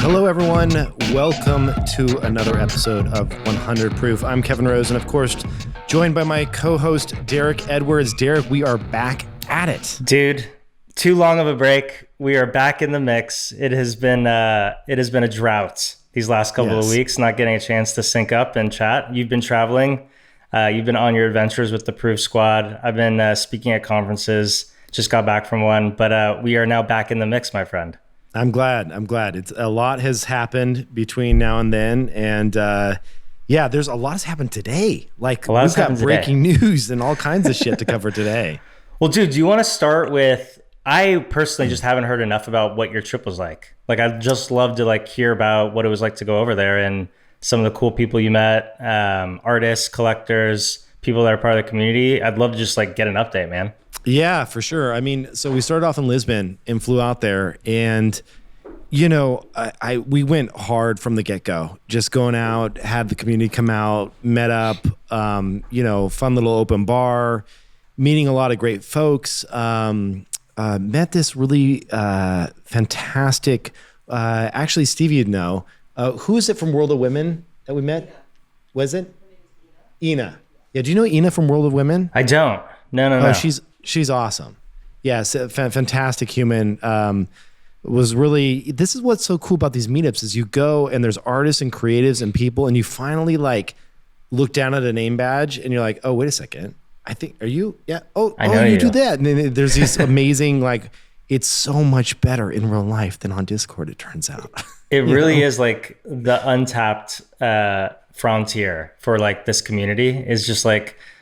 Hello, everyone. Welcome to another episode of 100 Proof. I'm Kevin Rose, and of course, joined by my co-host, Derek Edwards. Derek, we are back at it. Dude, too long of a break. We are back in the mix. It has been a drought these last couple of weeks, not getting a chance to sync up and chat. You've been traveling. You've been on your adventures with the Proof Squad. I've been speaking at conferences. Just got back from one, but we are now back in the mix, my friend. I'm glad. It's a lot has happened between now and then, and there's a lot has happened today. Like we've got breaking news and all kinds of shit to cover today. Well, dude, do you want to start with? I personally just haven't heard enough about what your trip was like. Like, I'd just love to hear about what it was like to go over there and some of the cool people you met, artists, collectors, people that are part of the community. I'd love to just get an update, man. Yeah, for sure. I mean, so we started off in Lisbon and flew out there, and we went hard from the get-go. Just going out, had the community come out, met up, fun little open bar, meeting a lot of great folks. Met this really fantastic. Actually, Steve, you'd know. Who is it from World of Women that we met? Was it Ina? Yeah. Do you know Ina from World of Women? I don't. No. She's awesome. Yes, a fantastic human. This is what's so cool about these meetups is you go and there's artists and creatives and people, and you finally look down at a name badge and you're like, oh, wait a second. I think, are you? Yeah. Oh, I know you do that. And then there's these amazing, it's so much better in real life than on Discord, it turns out. It really is the untapped frontier for this community is just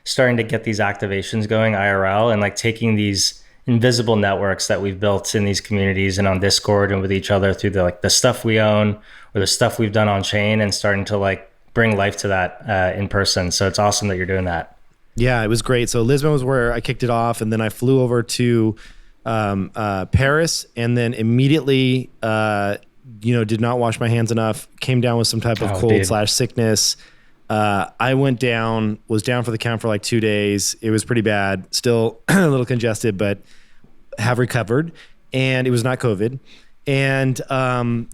starting to get these activations going IRL and taking these invisible networks that we've built in these communities and on Discord and with each other through the stuff we own or the stuff we've done on chain and starting to bring life to that in person. So it's awesome that you're doing that. Yeah, it was great. So Lisbon was where I kicked it off, and then I flew over to Paris, and then immediately, did not wash my hands enough, came down with some type of cold/sickness. I was down for the count for 2 days. It was pretty bad, still a little congested, but have recovered, and it was not COVID. And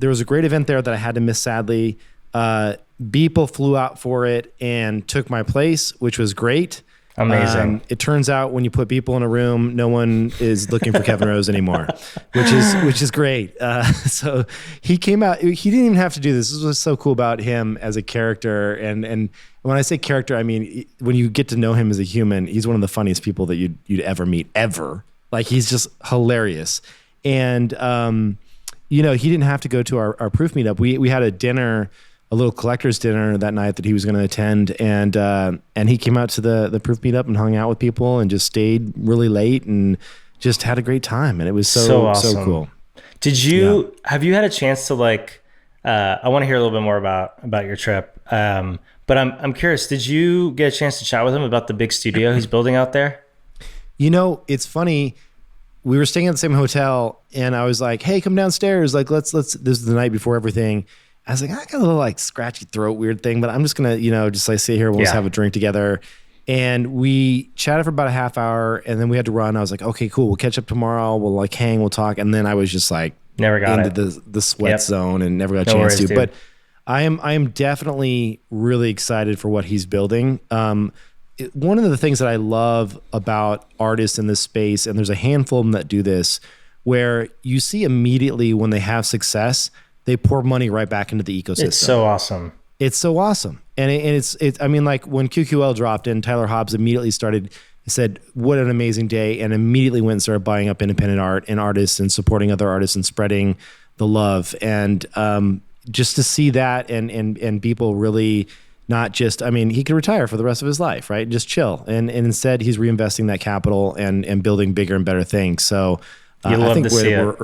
there was a great event there that I had to miss, sadly. Beeple flew out for it and took my place, which was great. Amazing. It turns out when you put people in a room, no one is looking for Kevin Rose anymore, which is great. So he came out. He didn't even have to do this. This was so cool about him as a character. And when I say character, I mean when you get to know him as a human, he's one of the funniest people that you'd ever meet ever. He's just hilarious. And he didn't have to go to our proof meetup. We had a dinner. A little collector's dinner that night that he was going to attend, and he came out to the proof meetup and hung out with people and just stayed really late and just had a great time, and it was so awesome. So cool. Have you had a chance to I want to hear a little bit more about your trip, but I'm curious. Did you get a chance to chat with him about the big studio he's building out there? It's funny. We were staying at the same hotel, and I was like, "Hey, come downstairs. Let's." This is the night before everything. I was like, I got a little scratchy throat weird thing, but I'm just going to, just sit here. We'll just have a drink together. And we chatted for about a half hour, and then we had to run. I was like, okay, cool. We'll catch up tomorrow. We'll hang, we'll talk. And then I was just never got into the sweat zone and never got a chance to. Dude. But I am definitely really excited for what he's building. One of the things that I love about artists in this space, and there's a handful of them that do this, where you see immediately when they have success, they pour money right back into the ecosystem. It's so awesome. And it's when QQL dropped in, Tyler Hobbs immediately said, what an amazing day, and immediately went and started buying up independent art and artists and supporting other artists and spreading the love. And just to see that and people really not just, he could retire for the rest of his life, right? Just chill. And instead he's reinvesting that capital and building bigger and better things. So I think we're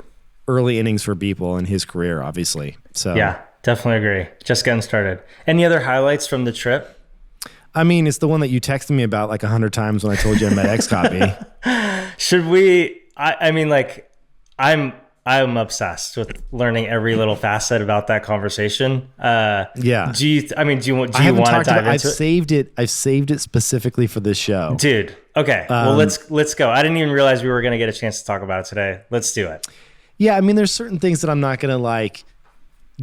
early innings for Beeple in his career, obviously. So yeah, definitely agree. Just getting started. Any other highlights from the trip? It's the one that you texted me about 100 times when I told you I met XCOPY. Should we? I'm I'm obsessed with learning every little facet about that conversation. Yeah. Do you want to dive into it? I've saved it specifically for this show. Dude. Okay. Well, let's go. I didn't even realize we were going to get a chance to talk about it today. Let's do it. Yeah. I mean, there's certain things that I'm not going to like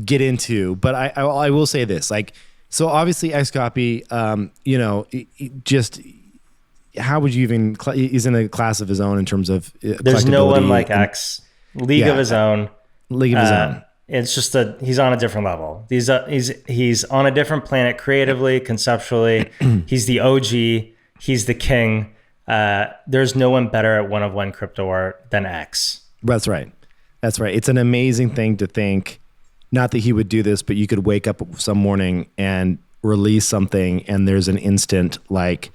get into, but I will say this, like, so obviously XCOPY, you know, just how would you even, he's in a class of his own in terms of there's no one like X. League of his own. League of his own. It's just he's on a different level. He's on a different planet creatively, conceptually. He's the OG. He's the king. There's no one better at one-of-one crypto art than X. That's right. That's right. It's an amazing thing to think, not that he would do this, but you could wake up some morning and release something and there's an instant like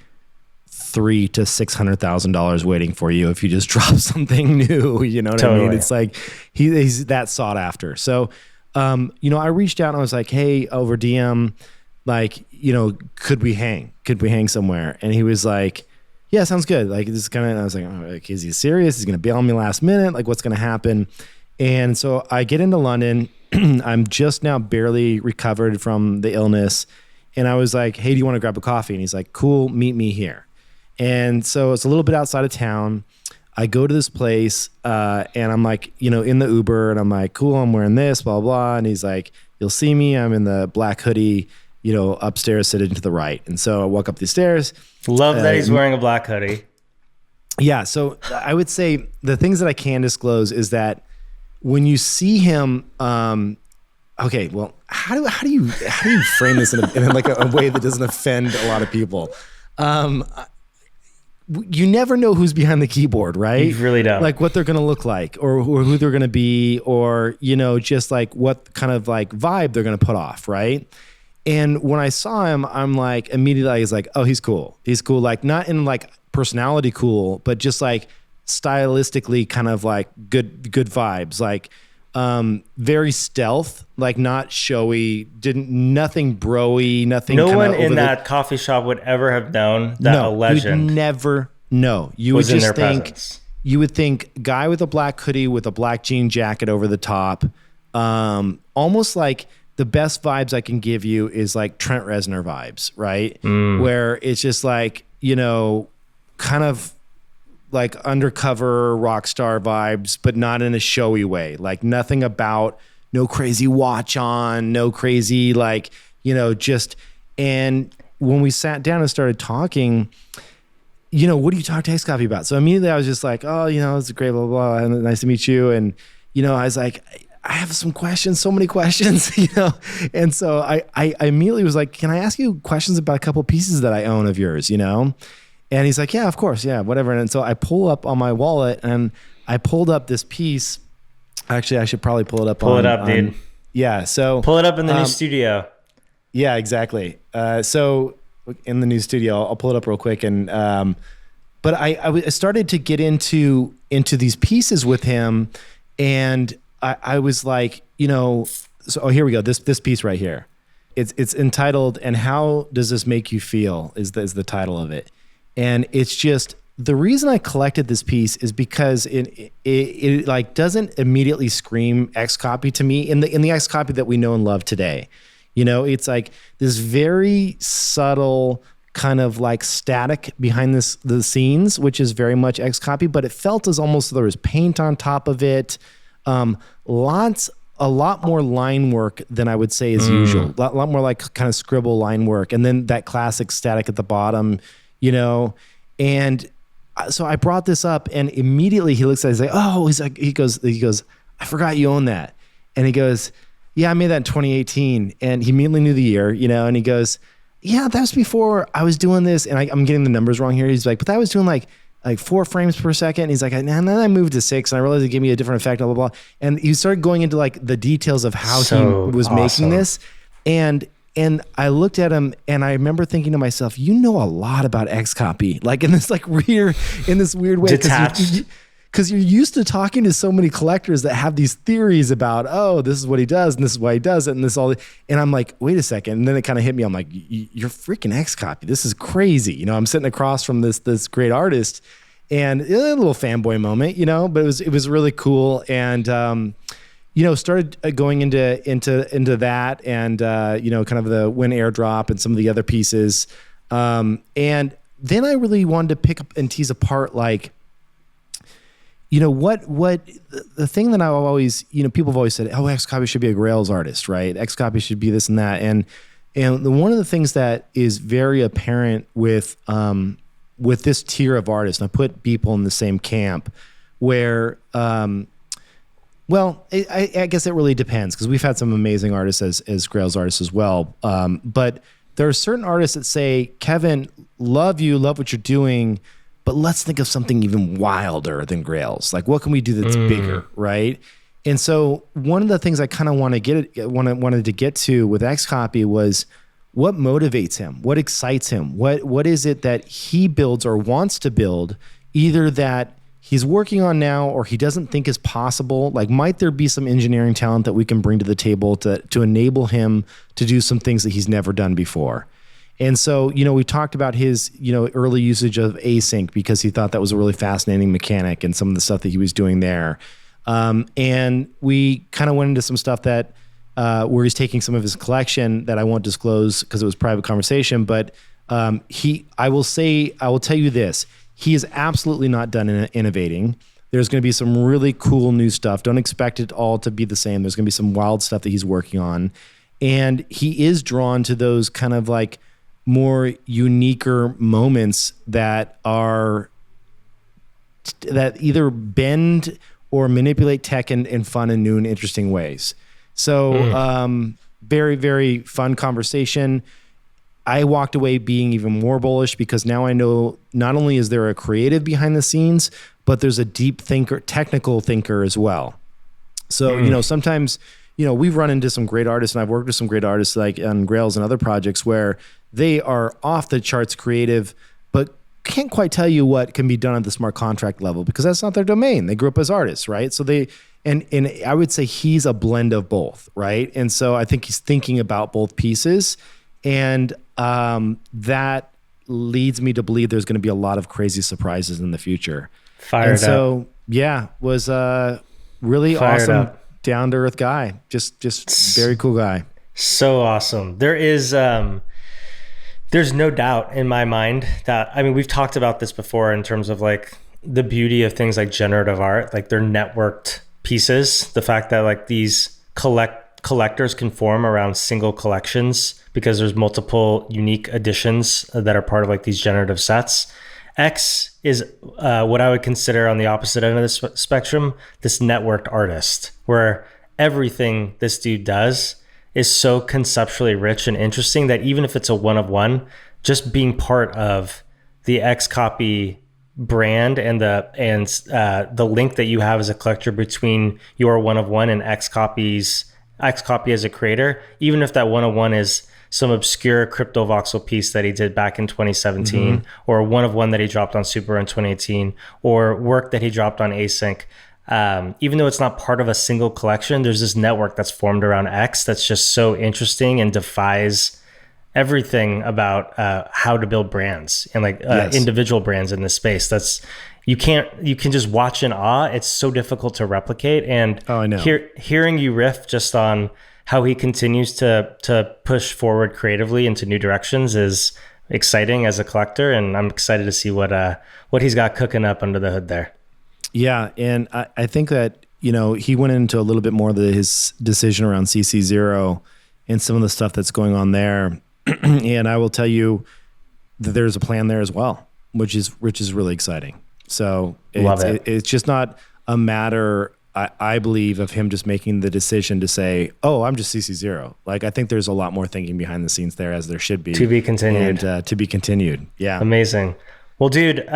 $300,000 to $600,000 waiting for you if you just drop something new. You know what I mean? It's like he's that sought after. So, you know, I reached out and I was like, hey, over DM, like, you know, could we hang? Could we hang somewhere? And he was like, yeah, sounds good. Like, this is kind of, I was like, oh, like, is he serious? He's going to bail on me last minute. Like, what's going to happen? And so I get into London. I'm just now barely recovered from the illness. And I was like, hey, do you want to grab a coffee? And he's like, cool, meet me here. And so it's a little bit outside of town. I go to this place and I'm like, you know, in the Uber and I'm like, cool, I'm wearing this, blah, blah. And he's like, you'll see me. I'm in the black hoodie, you know, upstairs sitting to the right. And so I walk up the stairs. Love that he's wearing a black hoodie. Yeah. So I would say the things that I can disclose is that when you see him, okay, well, how do you frame this in like a way that doesn't offend a lot of people? You never know who's behind the keyboard, right? You really don't. Like what they're going to look like or who they're going to be or, you know, just like what kind of like vibe they're going to put off, right? And when I saw him, I'm like, immediately I was like, oh, he's cool. He's cool. Like not in like personality cool, but just like stylistically kind of like good vibes. Like very stealth, like not showy, nothing bro-y, nothing. No one in that coffee shop would ever have known that a legend. You'd never know. You would just think, you would think guy with a black hoodie with a black jean jacket over the top. Almost like the best vibes I can give you is like Trent Reznor vibes, right? Where it's just like, you know, kind of like undercover rock star vibes, but not in a showy way. Like nothing about, no crazy watch on, no crazy like, you know, just, and when we sat down and started talking, you know, what do you talk to XCOPY about? So immediately I was just like, oh, you know, it's great, blah, blah, blah, and nice to meet you. And, you know, I was like, I have some questions, so many questions, you know? And so I immediately was like, can I ask you questions about a couple of pieces that I own of yours, you know? And he's like, yeah, of course. Yeah, whatever. And so I pull up on my wallet and I pulled up this piece. Actually, I should probably pull it up. Pull it up, dude. Yeah. So pull it up in the new studio. Yeah, exactly. So in the new studio, I'll pull it up real quick. And, but I started to get into these pieces with him and I was like, you know, so, here we go. This piece right here. It's entitled, "And How Does This Make You Feel?" is the title of it. And it's just, the reason I collected this piece is because it like doesn't immediately scream XCOPY to me in the XCOPY that we know and love today. You know, it's like this very subtle kind of like static behind the scenes, which is very much XCOPY, but it felt as almost there was paint on top of it. A lot more line work than I would say is usual. A lot more like kind of scribble line work. And then that classic static at the bottom, you know, and so I brought this up and immediately he looks at it, he's like, oh, he goes, I forgot you own that. And he goes, yeah, I made that in 2018. And he immediately knew the year, you know, and he goes, yeah, that was before I was doing this. And I'm getting the numbers wrong here. He's like, but that was doing like 4 frames per second. And he's like, and then I moved to 6 and I realized it gave me a different effect, blah, blah, blah. And he started going into like the details of how he was making this. And I looked at him and I remember thinking to myself, you know a lot about XCOPY, like in this weird way. Detached. Because you're used to talking to so many collectors that have these theories about, oh, this is what he does and this is why he does it and this all. And I'm like, wait a second. And then it kind of hit me. I'm like, you're freaking XCOPY. This is crazy. You know, I'm sitting across from this great artist and a little fanboy moment, but it was really cool. And, started going into that and, kind of the Win airdrop and some of the other pieces. And then I really wanted to pick up and tease apart, like, what the thing that I always, people have always said, oh, XCOPY should be a Grails artist, right? XCOPY should be this and that. And one of the things that is very apparent with this tier of artists, and I put people in the same camp where, I guess it really depends, because we've had some amazing artists as Grails artists as well. But there are certain artists that say, Kevin, love what you're doing, but let's think of something even wilder than Grails. Like, what can we do that's bigger, right? And so one of the things I kind of wanted to get to with XCOPY was what motivates him, what excites him, what is it that he builds or wants to build, either that he's working on now or he doesn't think is possible. Like, might there be some engineering talent that we can bring to the table to enable him to do some things that he's never done before? And so, we talked about his, early usage of async, because he thought that was a really fascinating mechanic and some of the stuff that he was doing there. And we kind of went into some stuff that, where he's taking some of his collection that I won't disclose because it was private conversation. But I will tell you this, he is absolutely not done innovating. There's going to be some really cool new stuff. Don't expect it all to be the same. There's going to be some wild stuff that he's working on. And he is drawn to those kind of like more uniquer moments that either bend or manipulate tech in fun and new and interesting ways. So very, very fun conversation. I walked away being even more bullish because now I know not only is there a creative behind the scenes, but there's a deep thinker, technical thinker as well. So, sometimes, we've run into some great artists, and I've worked with some great artists like on Grails and other projects where they are off the charts creative, but can't quite tell you what can be done at the smart contract level because that's not their domain. They grew up as artists, right? So and I would say he's a blend of both, right? And so I think he's thinking about both pieces, and that leads me to believe there's going to be a lot of crazy surprises in the future. So was a really awesome, down to earth guy. Just very cool guy. So awesome. There's no doubt in my mind that, we've talked about this before in terms of like the beauty of things like generative art, like they're networked pieces. The fact that like these collectors can form around single collections because there's multiple unique additions that are part of like these generative sets. X is what I would consider on the opposite end of the spectrum, this networked artist, where everything this dude does is so conceptually rich and interesting that even if it's a one of one, just being part of the XCOPY brand and the link that you have as a collector between your one of one and XCOPY as a creator, even if that one of one is some obscure crypto voxel piece that he did back in 2017, or one of one that he dropped on Super in 2018, or work that he dropped on Async. Even though it's not part of a single collection, there's this network that's formed around X that's just so interesting and defies everything about how to build brands and like individual brands in this space. You can just watch in awe. It's so difficult to replicate. And I know. Hearing you riff just on how he continues to push forward creatively into new directions is exciting as a collector, and I'm excited to see what he's got cooking up under the hood there. Yeah, and I think that, he went into a little bit more of his decision around CC0 and some of the stuff that's going on there. And I will tell you that there's a plan there as well, which is really exciting. So it's just not a matter, I believe, of him just making the decision to say, oh, I'm just CC0. Like, I think there's a lot more thinking behind the scenes there, as there should be. To be continued. And to be continued. Yeah. Amazing. Well, dude,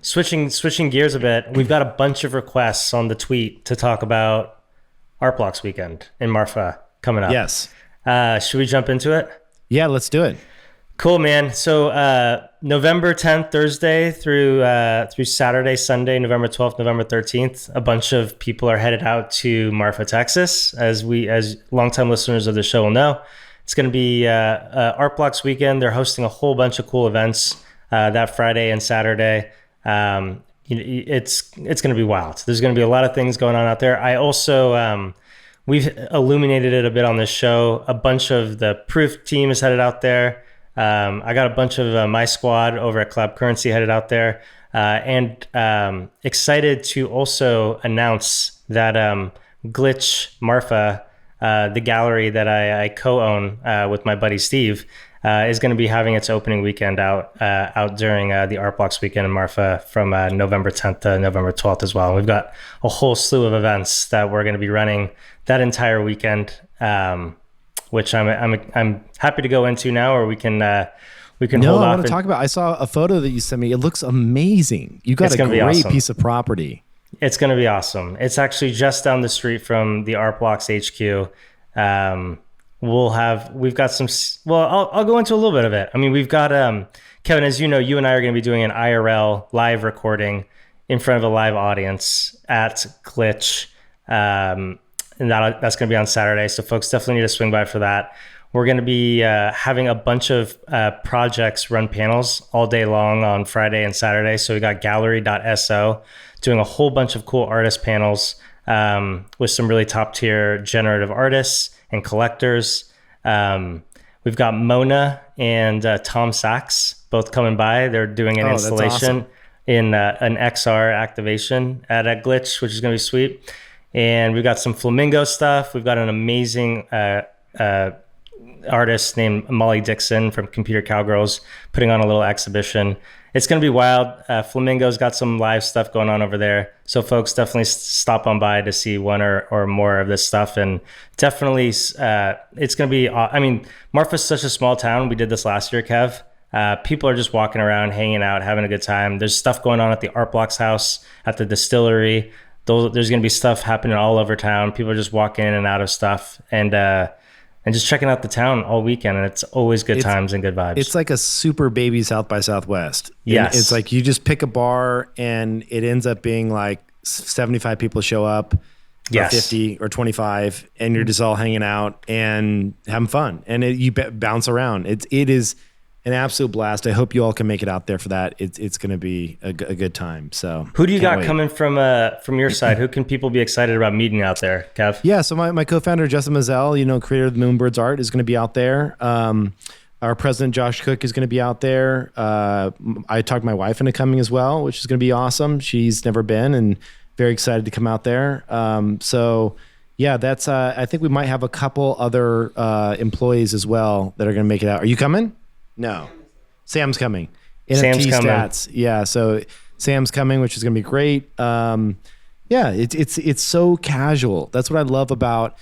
switching gears a bit, we've got a bunch of requests on the tweet to talk about Art Blocks weekend in Marfa coming up. Yes. Should we jump into it? Yeah, let's do it. Cool, man. So November 10th, Thursday through Saturday, Sunday, November 12th, November 13th, a bunch of people are headed out to Marfa, Texas. As longtime listeners of the show will know, it's going to be Art Blocks weekend. They're hosting a whole bunch of cool events that Friday and Saturday. it's going to be wild. There's going to be a lot of things going on out there. I also, we've illuminated it a bit on this show. A bunch of the Proof team is headed out there. I got a bunch of my squad over at Collab Currency headed out there. And excited to also announce that Glitch Marfa, the gallery that I co-own with my buddy Steve, is going to be having its opening weekend out during the Art Blocks weekend in Marfa from November 10th to November 12th as well. And we've got a whole slew of events that we're going to be running that entire weekend, which I'm happy to go into now, or we can hold off. I want to talk about. I saw a photo that you sent me. It looks amazing. You got a great piece of property. It's going to be awesome. It's actually just down the street from the Art Blocks HQ. We've got some. Well, I'll go into a little bit of it. I mean, we've got Kevin, as you know, you and I are going to be doing an IRL live recording in front of a live audience at Glitch, and that's going to be on Saturday. So folks definitely need to swing by for that. We're going to be having a bunch of projects run panels all day long on Friday and Saturday. So we got gallery.so doing a whole bunch of cool artist panels with some really top tier generative artists and collectors. We've got Mona and Tom Sachs both coming by. They're doing an installation in an XR activation at a Glitch, which is going to be sweet. And we've got some flamingo stuff. We've got an amazing artist named Molly Dixon from Computer Cowgirls putting on a little exhibition. It's going to be wild. Flamingo's got some live stuff going on over there. So folks, definitely stop on by to see one or more of this stuff. And definitely it's going to be, I mean, Marfa's such a small town. We did this last year, Kev. People are just walking around, hanging out, having a good time. There's stuff going on at the Art Blocks house, at the distillery. There's going to be stuff happening all over town. People are just walking in and out of stuff and just checking out the town all weekend. And it's always good times and good vibes. It's like a super baby South by Southwest. Yes. And it's like you just pick a bar and it ends up being like 75 people show up, or 50 or 25, and you're just all hanging out and having fun. And you bounce around. It is an absolute blast. I hope you all can make it out there for that. It's going to be a good time. So who do you got coming from your side? Who can people be excited about meeting out there, Kev? Yeah. So my co-founder, Justin Mazel, creator of Moonbirds Art, is going to be out there. Our president, Josh Cook, is going to be out there. I talked my wife into coming as well, which is going to be awesome. She's never been and very excited to come out there. So yeah, that's, I think we might have a couple other employees as well that are going to make it out. Are you coming? No, Sam's coming. Sam's coming. Stats. Yeah, so Sam's coming, which is going to be great. Yeah, it's so casual. That's what I love about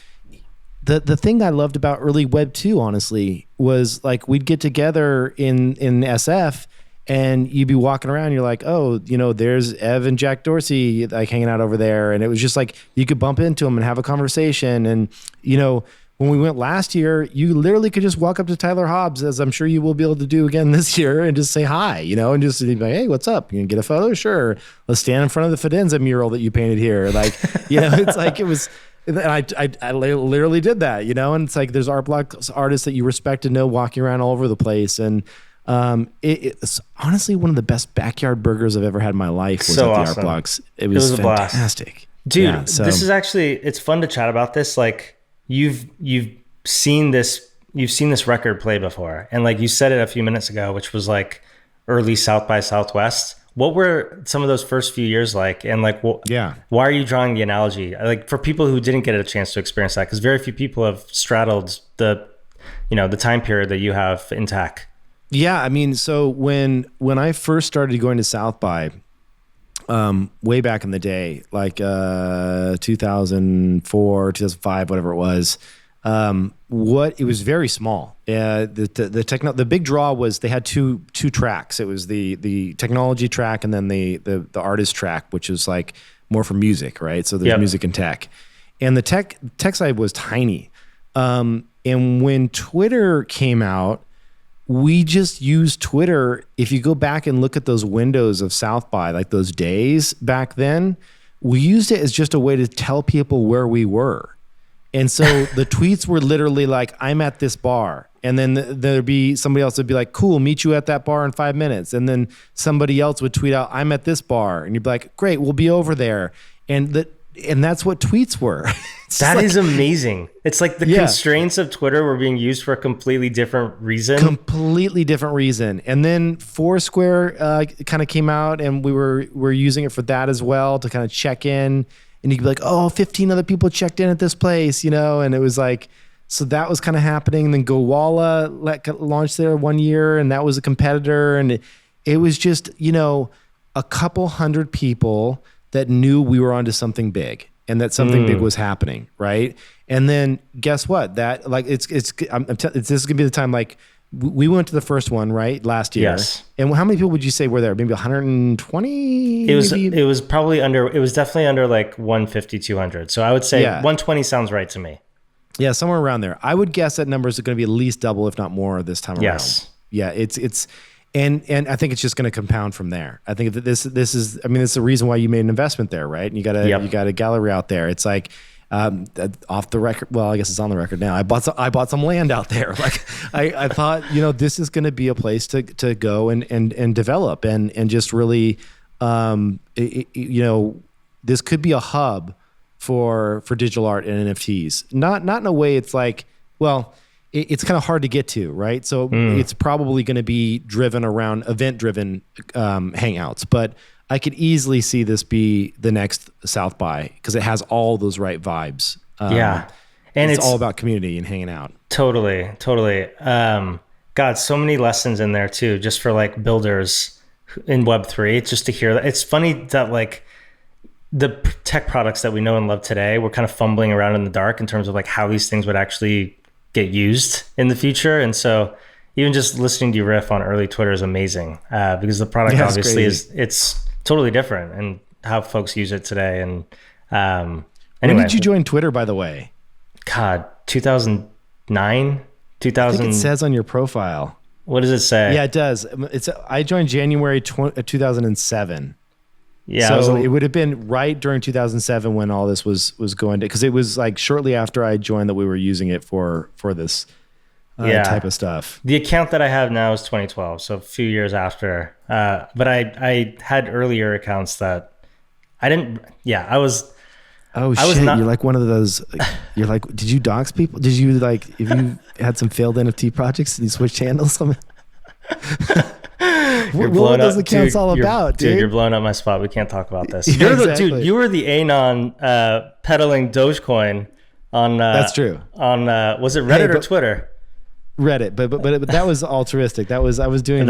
the thing I loved about early Web 2, honestly, was like we'd get together in SF and you'd be walking around. You're like, oh, there's Ev and Jack Dorsey like hanging out over there, and it was just like you could bump into them and have a conversation. And when we went last year, you literally could just walk up to Tyler Hobbs, as I'm sure you will be able to do again this year, and just say hi, and just be like, hey, what's up? You can get a photo? Sure. Let's stand in front of the Fidenza mural that you painted here. Like, it's like it was, and I literally did that, and it's like there's Art Blocks artists that you respect and know walking around all over the place. And it's honestly one of the best backyard burgers I've ever had in my life was so at the awesome. Art Blocks. It was fantastic. Dude, yeah, this is actually, it's fun to chat about this. Like, You've seen this record play before, and like you said it a few minutes ago, which was like early South by Southwest. What were some of those first few years like? And like, why are you drawing the analogy? Like for people who didn't get a chance to experience that, because very few people have straddled the time period that you have in tech. Yeah, I mean, so when I first started going to South by, way back in the day, like 2004, 2005, whatever it was, it was very small. The big draw was they had two tracks. It was the technology track and then the artist track, which is like more for music, right? So there's music and tech, and the tech side was tiny. And when Twitter came out, we just used Twitter. If you go back and look at those windows of South by, like those days back then, we used it as just a way to tell people where we were. And so the tweets were literally like, I'm at this bar. And then there'd be somebody else would be like, cool, meet you at that bar in 5 minutes. And then somebody else would tweet out, I'm at this bar. And you'd be like, great, we'll be over there. And that's what tweets were. That is amazing. It's like the constraints of Twitter were being used for a completely different reason. And then Foursquare kind of came out, and we're using it for that as well, to kind of check in. And you'd be like, oh, 15 other people checked in at this place, and it was like, so that was kind of happening. And then Gowalla launched there 1 year, and that was a competitor. And it was just, a couple hundred people that knew we were onto something big, and that something big was happening, right? And then guess what? That like this is gonna be the time. Like we went to the first one, right, last year. Yes. And how many people would you say were there? Maybe 120. It was probably under. It was definitely under like 150, 200. So I would say 120 sounds right to me. Yeah, somewhere around there. I would guess that numbers are going to be at least double, if not more, this time around. Yes. Yeah, it's. And I think it's just going to compound from there. I think that this is. I mean, it's the reason why you made an investment there, right? And you got a gallery out there. It's like off the record. Well, I guess it's on the record now. I bought some land out there. Like I thought, this is going to be a place to go and develop and just really, this could be a hub for digital art and NFTs. Not in a way it's like, well, it's kind of hard to get to, right? So it's probably going to be driven around event-driven hangouts. But I could easily see this be the next South by, because it has all those right vibes. And it's all about community and hanging out. Totally. God, so many lessons in there too, just for like builders in Web3, just to hear that. It's funny that like the tech products that we know and love today, we're kind of fumbling around in the dark in terms of like how these things would actually get used in the future. And so even just listening to you riff on early Twitter is amazing, because the product obviously it's totally different and how folks use it today. And anyway, when did you join Twitter, by the way? God, 2009, 2000. I think it says on your profile. What does it say? Yeah, it does. I joined January 2007. Yeah, so it would have been right during 2007 when all this was going to, because it was like shortly after I joined that we were using it for this type of stuff. The account that I have now is 2012, so a few years after. But I had earlier accounts that I didn't. Yeah, I was. Oh shit! You're like one of those. You're like, did you dox people? Did you like if you had some failed NFT projects? Did you switch channels? What are those accounts all about, dude? You're blowing up my spot. We can't talk about this. You were the Anon peddling Dogecoin on. That's true. On was it Reddit or Twitter? Reddit, but that was altruistic. I was doing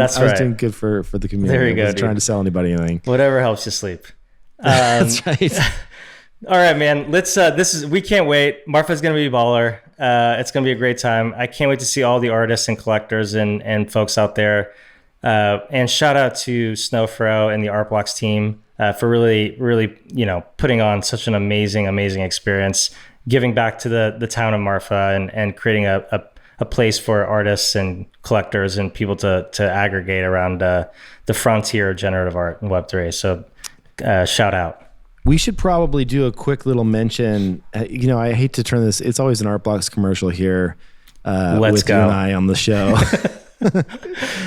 good for the community. There you go. I wasn't trying to sell anybody anything. Whatever helps you sleep. That's right. All right, man. We can't wait. Marfa's gonna be a baller. It's gonna be a great time. I can't wait to see all the artists and collectors and folks out there. And shout out to Snowfro and the Art Blocks team for really, really, putting on such an amazing experience, giving back to the town of Marfa and creating a place for artists and collectors and people to aggregate around the frontier of generative art and Web3. So shout out. We should probably do a quick little mention. I hate to turn this. It's always an Art Blocks commercial here. Let's go. You and I on the show.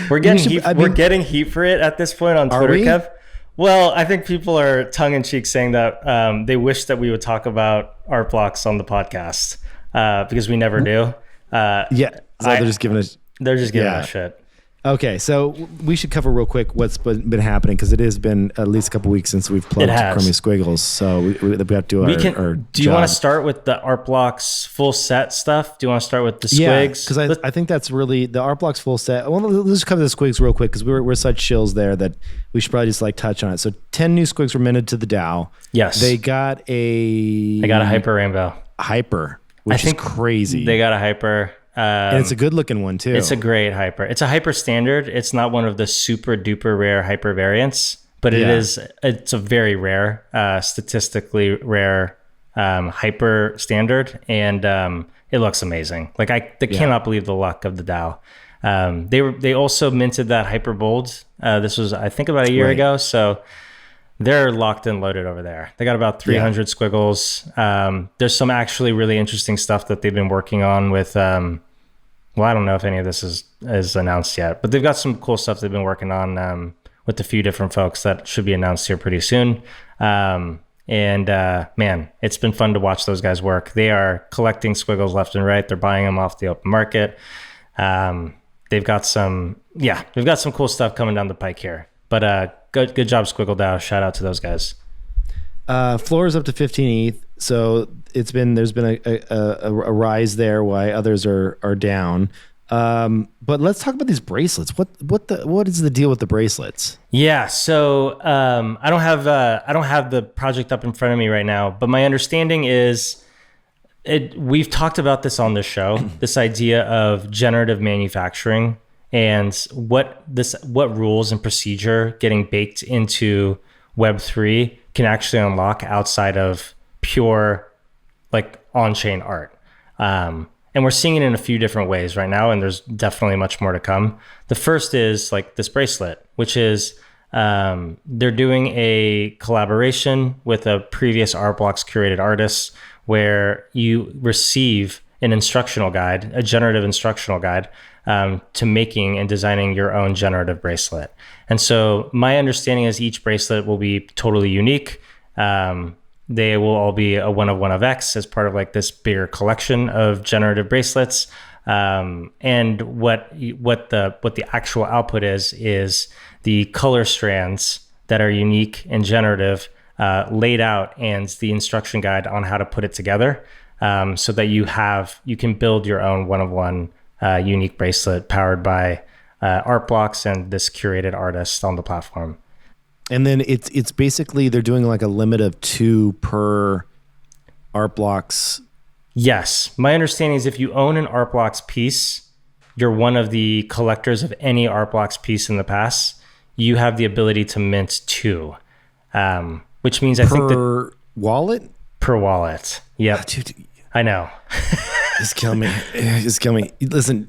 We're getting heat for it at this point on Twitter, Kev. Well, I think people are tongue-in-cheek saying that they wish that we would talk about Art Blocks on the podcast because we never do. They're just giving us shit. Okay, so we should cover real quick what's been happening, because it has been at least a couple weeks since we've plugged Chromie Squiggles. So we have to do our Do you want to start with the Art Blocks full set stuff? Do you want to start with the Squigs? Yeah, because I think that's really the Art Blocks full set. Well, let's just cover the Squigs real quick, because we're such chills there that we should probably just touch on it. So 10 new Squigs were minted to the DAO. Yes. They got a hyper rainbow. Which is crazy. They got a hyper. And it's a good looking one too. It's a great hyper. It's a hyper standard. It's not one of the super duper rare hyper variants, but it's a very rare, statistically rare hyper standard. And it looks amazing. Cannot believe the luck of the DAO. They also minted that hyper bold. This was, I think, about a year ago. So They're locked and loaded over there. They got about 300 squiggles. There's some actually really interesting stuff that they've been working on with, well, I don't know if any of this is announced yet, but they've got some cool stuff they've been working on with a few different folks that should be announced here pretty soon. Man, it's been fun to watch those guys work. They are collecting squiggles left and right. They're buying them off the open market. They've got some cool stuff coming down the pike here. But good job, Squiggle DAO. Shout out to those guys. Floor is up to 15 ETH, so there's been a rise there while others are down. But let's talk about these bracelets. What is the deal with the bracelets? Yeah, so I don't have the project up in front of me right now, but my understanding is we've talked about this on the show, this idea of generative manufacturing and what rules and procedure getting baked into Web3 can actually unlock outside of pure like on-chain art. And we're seeing it in a few different ways right now, and there's definitely much more to come. The first is like this bracelet, which is they're doing a collaboration with a previous Art Blocks curated artist where you receive an instructional guide, a generative instructional guide to making and designing your own generative bracelet. And so my understanding is each bracelet will be totally unique. They will all be a one of X as part of like this bigger collection of generative bracelets. And what the actual output is the color strands that are unique and generative laid out, and the instruction guide on how to put it together, so that you can build your own one unique bracelet powered by Art Blocks and this curated artist on the platform. And then it's basically they're doing like a limit of 2 per Art Blocks. Yes. My understanding is if you own an Art Blocks piece, you're one of the collectors of any Art Blocks piece in the past, you have the ability to mint 2. Which means I think that per wallet? Per wallet. Yep. Dude, I know. Just kill me. Listen,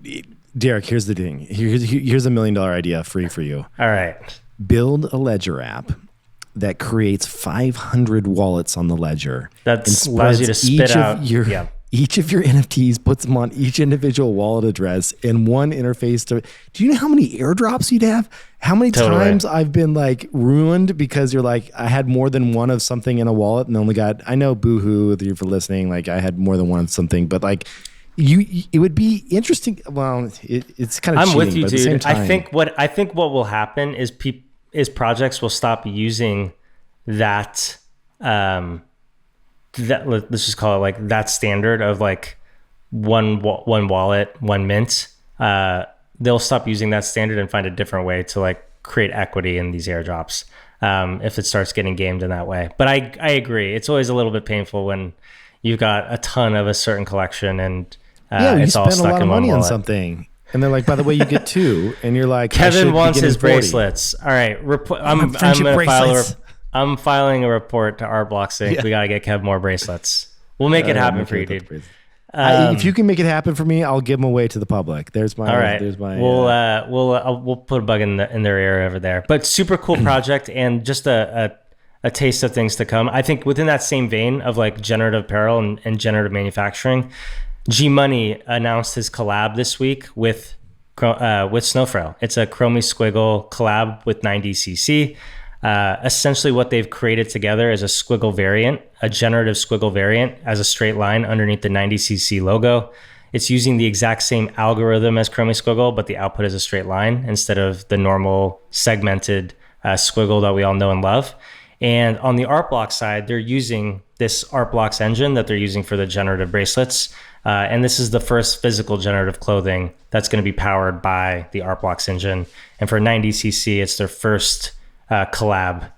Derek, here's the thing. Here's $1 million idea free for you. All right. Build a ledger app that creates 500 wallets on the ledger. That allows you to spit out each of your NFTs, puts them on each individual wallet address and one interface to. Do you know how many airdrops you'd have? How many times I've been like ruined because you're like, I had more than one of something in a wallet and only got, I know, boohoo with you for listening. Like I had more than one of something, but like it would be interesting. Well, it's kind of I'm cheating, with you, but dude. at the same time, I think what will happen is projects will stop using that, let's just call it like that standard of like one wallet, one mint. They'll stop using that standard and find a different way to like create equity in these airdrops if it starts getting gamed in that way. But I agree. It's always a little bit painful when you've got a ton of a certain collection and it's all stuck in one wallet. You spend a lot of money on something. And they're like, by the way, you get 2. And you're like, Kevin wants his bracelets. All right. I'm filing a report to Art Blocks saying we got to get Kev more bracelets. We'll make it happen for you, dude. If you can make it happen for me, I'll give them away to the public. There's my. All right. We'll put a bug in their ear over there. But super cool project and just a taste of things to come. I think within that same vein of like generative apparel and generative manufacturing, G Money announced his collab this week with Snowfrail. It's a Chromie Squiggle collab with 90cc. Essentially what they've created together is a squiggle variant, a generative squiggle variant as a straight line underneath the 90cc logo. It's using the exact same algorithm as Chromie Squiggle, but the output is a straight line instead of the normal segmented squiggle that we all know and love. And on the Art Blocks side, they're using this Art Blocks engine that they're using for the generative bracelets. And this is the first physical generative clothing that's going to be powered by the Art Blocks engine. And for 90cc, it's their first collab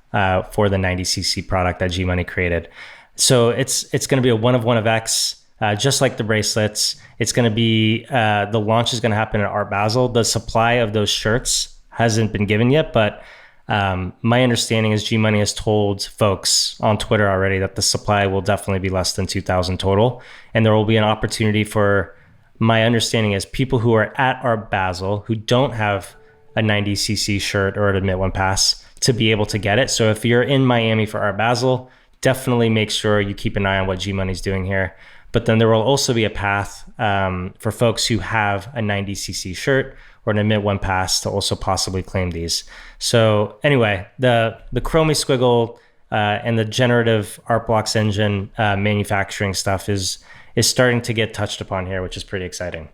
for the 90cc product that G Money created. So it's going to be a one of X, just like the bracelets. It's going to be the launch is going to happen at Art Basel. The supply of those shirts hasn't been given yet, but my understanding is G Money has told folks on Twitter already that the supply will definitely be less than 2,000 total, and there will be an opportunity for, my understanding is, people who are at Art Basel who don't have a 90cc shirt or an Admit One pass to be able to get it. So if you're in Miami for Art Basel, definitely make sure you keep an eye on what G Money's doing here. But then there will also be a path for folks who have a 90cc shirt or an Admit One pass to also possibly claim these. So anyway, the Chromie Squiggle and the generative art blocks engine manufacturing stuff is starting to get touched upon here, which is pretty exciting.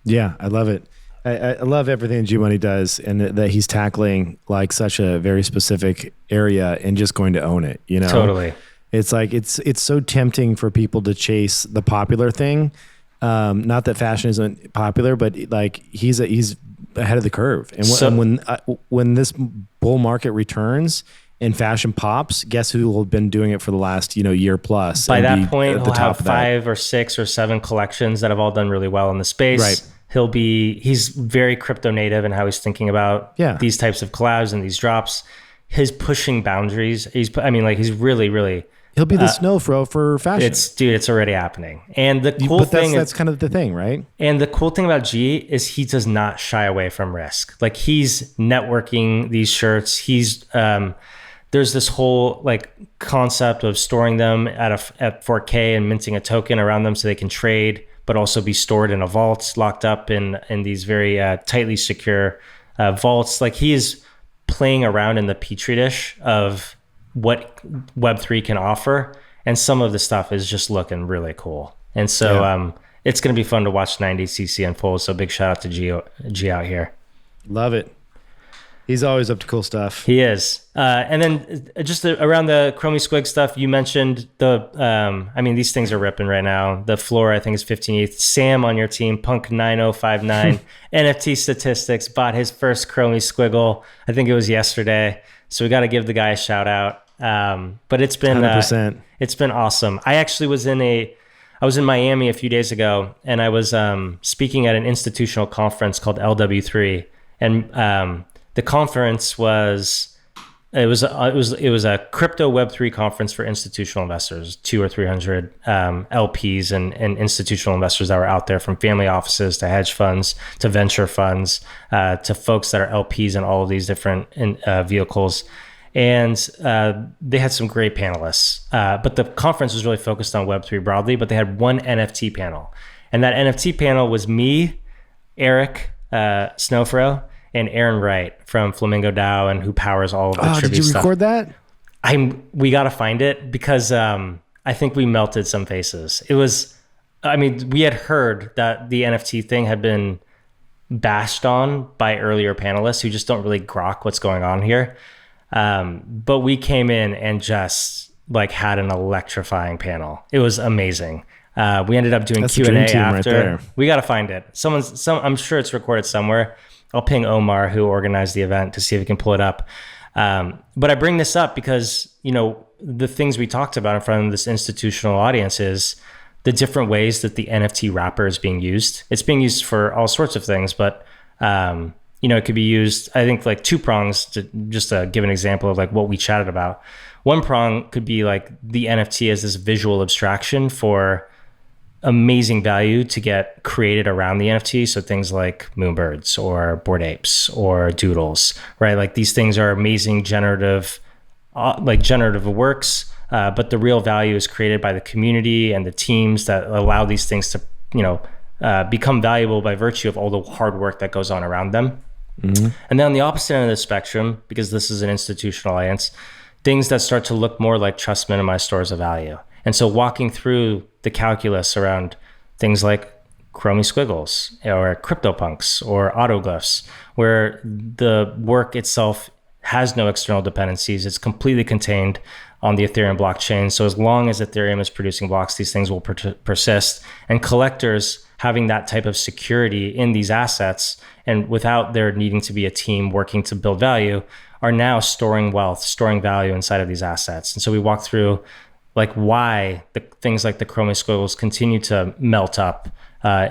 Yeah, I love it. I love everything G Money does, and that he's tackling like such a very specific area and just going to own it. You know, totally. It's like it's so tempting for people to chase the popular thing. Not that fashion isn't popular, but like he's ahead of the curve. And when this bull market returns and fashion pops, guess who will have been doing it for the last year plus? By that point, he'll have 5 or 6 or 7 collections that have all done really well in the space. Right. He's very crypto native in how he's thinking about these types of collabs and these drops. He's pushing boundaries. He's really, really. He'll be the snow for fashion. It's already happening. And the cool thing that's kind of the thing, right? And the cool thing about G is he does not shy away from risk. Like he's networking these shirts. He's there's this whole like concept of storing them at 4K and minting a token around them so they can trade, but also be stored in a vault, locked up in these very tightly secure vaults. Like he is playing around in the petri dish of what Web3 can offer, and some of the stuff is just looking really cool. And so it's going to be fun to watch 90cc unfold. So big shout out to G out here. Love it. He's always up to cool stuff. He is. And then just around the Chromie Squig stuff, you mentioned these things are ripping right now. The floor, I think, is 15 ETH. Sam on your team, Punk9059, NFT Statistics, bought his first Chromie Squiggle. I think it was yesterday. So we got to give the guy a shout out. But it's been 100%. It's been awesome. I actually was in Miami a few days ago, and I was speaking at an institutional conference called LW3, and the conference was a crypto Web3 conference for institutional investors, 200 or 300 LPs and institutional investors that were out there, from family offices to hedge funds to venture funds to folks that are LPs in all of these different vehicles. And they had some great panelists, but the conference was really focused on Web3 broadly, but they had one NFT panel. And that NFT panel was me, Eric Snowfro, and Aaron Wright from Flamingo DAO, and who powers all of the tribute stuff. Did you record that? We got to find it, because I think we melted some faces. It was, we had heard that the NFT thing had been bashed on by earlier panelists who just don't really grok what's going on here. But we came in and just like had an electrifying panel. It was amazing. We ended up doing Q&A after. Right, we got to find it. I'm sure it's recorded somewhere. I'll ping Omar, who organized the event, to see if he can pull it up. But I bring this up because, the things we talked about in front of this institutional audience is the different ways that the NFT wrapper is being used. It's being used for all sorts of things, but it could be used, I think, like 2 prongs, to give an example of like what we chatted about. One prong could be like the NFT as this visual abstraction for amazing value to get created around the NFT. So things like Moonbirds or Bored Apes or Doodles, right? Like these things are amazing generative works, but the real value is created by the community and the teams that allow these things to, become valuable by virtue of all the hard work that goes on around them. Mm-hmm. And then on the opposite end of the spectrum, because this is an institutional audience, things that start to look more like trust minimized stores of value. And so walking through the calculus around things like Chromie Squiggles or CryptoPunks or Autoglyphs, where the work itself has no external dependencies. It's completely contained on the Ethereum blockchain. So as long as Ethereum is producing blocks, these things will persist. And collectors having that type of security in these assets, and without there needing to be a team working to build value, are now storing wealth, storing value inside of these assets. And so we walk through like why the things like the Chromie Squiggles continue to melt up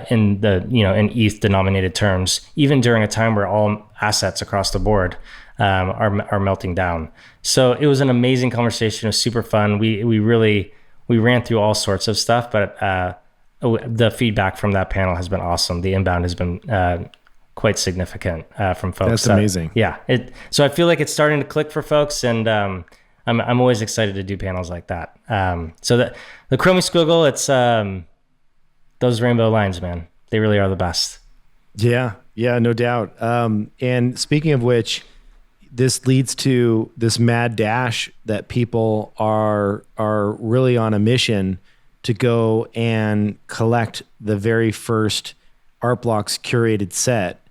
in ETH denominated terms, even during a time where all assets across the board are melting down. So it was an amazing conversation. It was super fun. We ran through all sorts of stuff, but the feedback from that panel has been awesome. The inbound has been quite significant from folks. That's amazing. Yeah. So I feel like it's starting to click for folks, and I'm always excited to do panels like that. So the Chromie Squiggle, it's those rainbow lines, man. They really are the best. Yeah, no doubt. And speaking of which, this leads to this mad dash that people are really on a mission to go and collect the very first Art Blocks curated set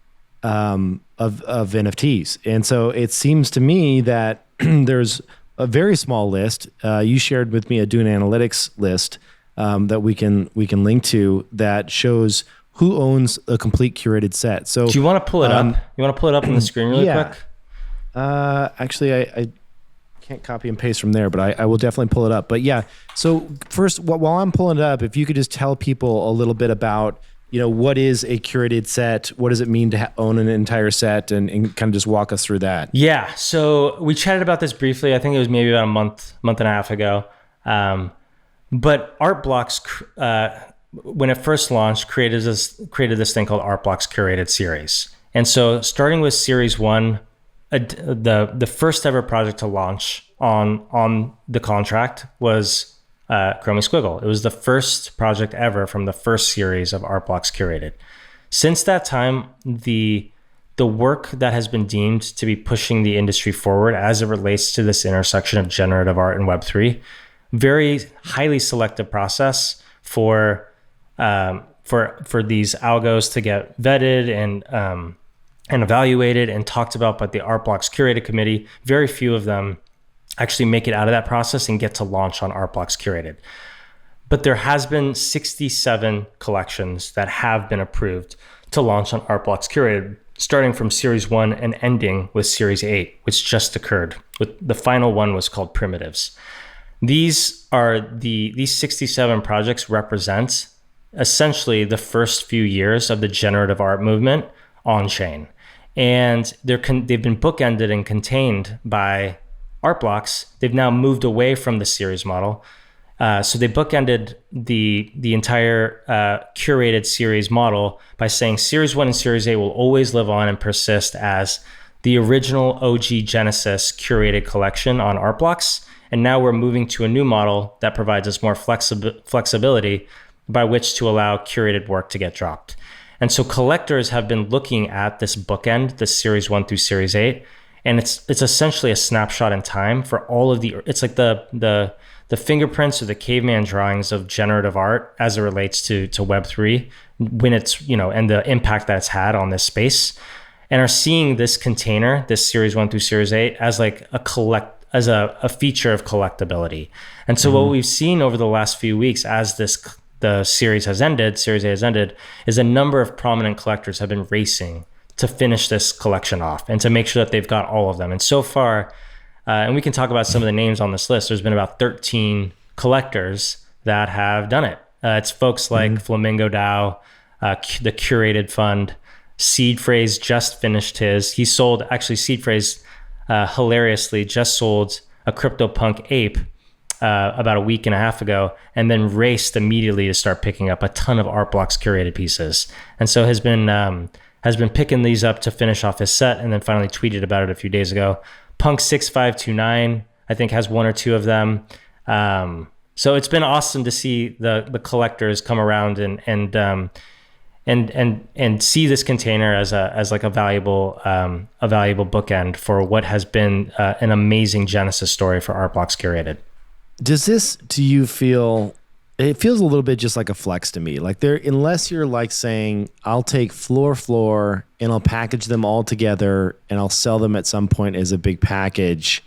of NFTs. And so it seems to me that there's a very small list. You shared with me a Dune Analytics list that we can link to that shows who owns a complete curated set. So do you want to pull it up? You want to pull it up on the screen really quick? Actually, I can't copy and paste from there, but I will definitely pull it up. But yeah, so first, while I'm pulling it up, if you could just tell people a little bit about, what is a curated set? What does it mean to own an entire set, and kind of just walk us through that? Yeah. So we chatted about this briefly. I think it was maybe about a month and a half ago. But Art Blocks, when it first launched, created this thing called Art Blocks Curated Series. And so starting with Series 1, the first ever project to launch on the contract was Chromie Squiggle. It was the first project ever from the first series of Art Blocks Curated. Since that time, the work that has been deemed to be pushing the industry forward as it relates to this intersection of generative art and Web3, very highly selective process for these algos to get vetted and evaluated and talked about by the Art Blocks Curated Committee. Very few of them actually make it out of that process and get to launch on Art Blocks Curated. But there has been 67 collections that have been approved to launch on Art Blocks Curated, starting from Series 1 and ending with Series 8, which just occurred. The final one was called Primitives. These 67 projects represent essentially the first few years of the generative art movement on chain. And they've been bookended and contained by Art Blocks. They've now moved away from the series model. So they bookended the entire curated series model by saying Series 1 and Series 8 will always live on and persist as the original OG Genesis curated collection on Art Blocks. And now we're moving to a new model that provides us more flexibility by which to allow curated work to get dropped. And so collectors have been looking at this bookend, this Series 1 through Series 8, and it's essentially a snapshot in time for all of it's like the fingerprints or the caveman drawings of generative art as it relates to Web3 when it's, and the impact that it's had on this space, and are seeing this container, this Series 1 through Series 8 as like a feature of collectability. And so what we've seen over the last few weeks as the series has ended, Series 8 has ended, is a number of prominent collectors have been racing to finish this collection off and to make sure that they've got all of them. And so far, and we can talk about some of the names on this list, there's been about 13 collectors that have done it. It's folks like Flamingo DAO, the Curated Fund. Seed Phrase just finished his. He sold, actually Seed Phrase hilariously just sold a CryptoPunk ape about a week and a half ago, and then raced immediately to start picking up a ton of Art Blocks curated pieces. And so has been picking these up to finish off his set, and then finally tweeted about it a few days ago. Punk 6529, I think, has one or two of them. So it's been awesome to see the collectors come around and see this container as like a valuable bookend for what has been an amazing Genesis story for Art Blocks Curated. Do you feel, it feels a little bit just like a flex to me. Like unless you're like saying, I'll take floor and I'll package them all together and I'll sell them at some point as a big package,